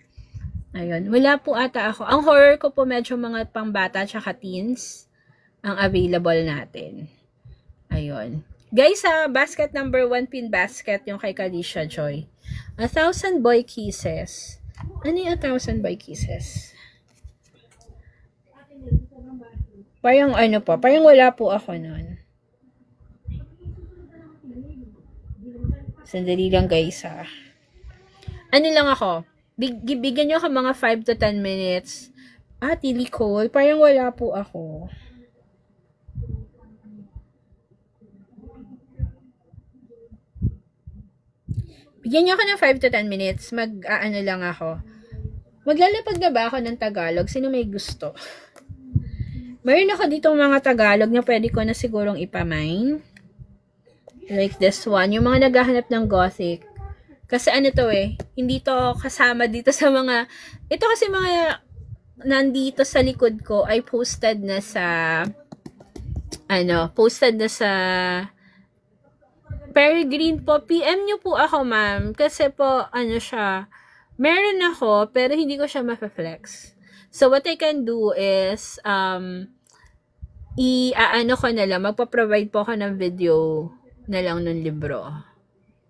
Ayun, wala po ata ako. Ang horror ko po medyo mga pangbata tsaka teens ang available natin. Ayun. Guys, basket number 1 pin basket yung kay Kalisha Joy. 1,000 Boy Kisses. Ano yung 1,000 Boy Kisses? Parang parang wala po ako nun. Sandali lang guys ha. Lang ako. Bigyan nyo ako mga 5 to 10 minutes. Tili Cole. Parang wala po ako. Bigyan nyo ako ng 5 to 10 minutes. Lang ako. Maglalapag na ba ako ng Tagalog? Sino may gusto? Meron ako dito mga Tagalog na pwede ko na sigurong ipamain. Like this one. Yung mga naghahanap ng Gothic. Kasi hindi to kasama dito sa mga, ito kasi mga nandito sa likod ko ay posted na sa Peregrine po. PM nyo po ako ma'am, kasi po, siya, meron ako, pero hindi ko siya ma-flex. So, what I can do is, ko na lang, magpa-provide po ako ng video na lang ng libro.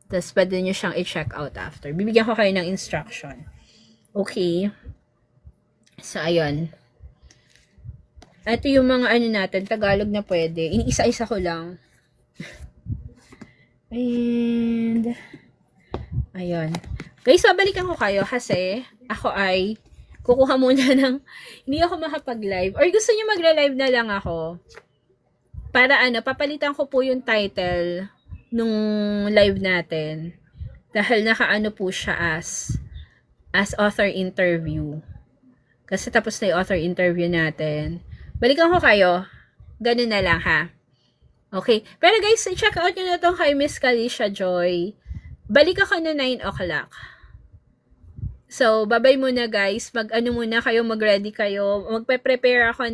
Tapos, pwede nyo siyang i-check out after. Bibigyan ko kayo ng instruction. Okay. So, ayun. Ito yung mga natin, Tagalog na pwede. Isa-isa ko lang. And, ayun. Guys, babalikan ko kayo kasi ako ay kukuha muna ng, hindi ako makapag-live. Or gusto niyo magla-live na lang ako? Para papalitan ko po yung title nung live natin. Dahil nakaano po siya as author interview. Kasi tapos na yung author interview natin. Balikan ko kayo. Ganun na lang ha. Okay. Pero guys, check out nyo na itong kay Miss Kalisha Joy. Balik ako na 9 o'clock. So, babay muna guys. Muna kayo, mag-ready kayo. Magpe-prepare ako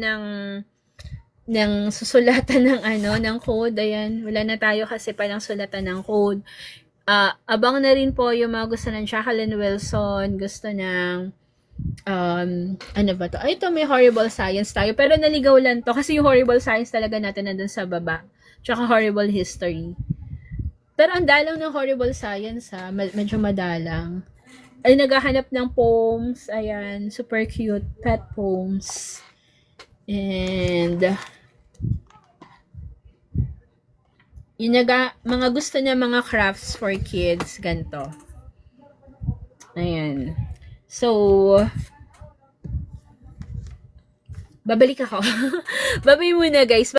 ng susulatan ng code. Ayan, wala na tayo kasi palang sulatan ng code. Abang na rin po yung mga gusto ng Jacqueline Wilson, gusto ng ano ba to? Ay, ito may horrible science tayo. Pero naligaw lang to kasi yung horrible science talaga natin nandun sa baba. Tsaka horrible history. Pero ang dalang ng horrible science medyo madalang. Ay, naghahanap ng poems. Ayan, super cute pet poems. And yung mga gusto niya mga crafts for kids, ganito. Ayan. So, babalik ako. Babay muna guys.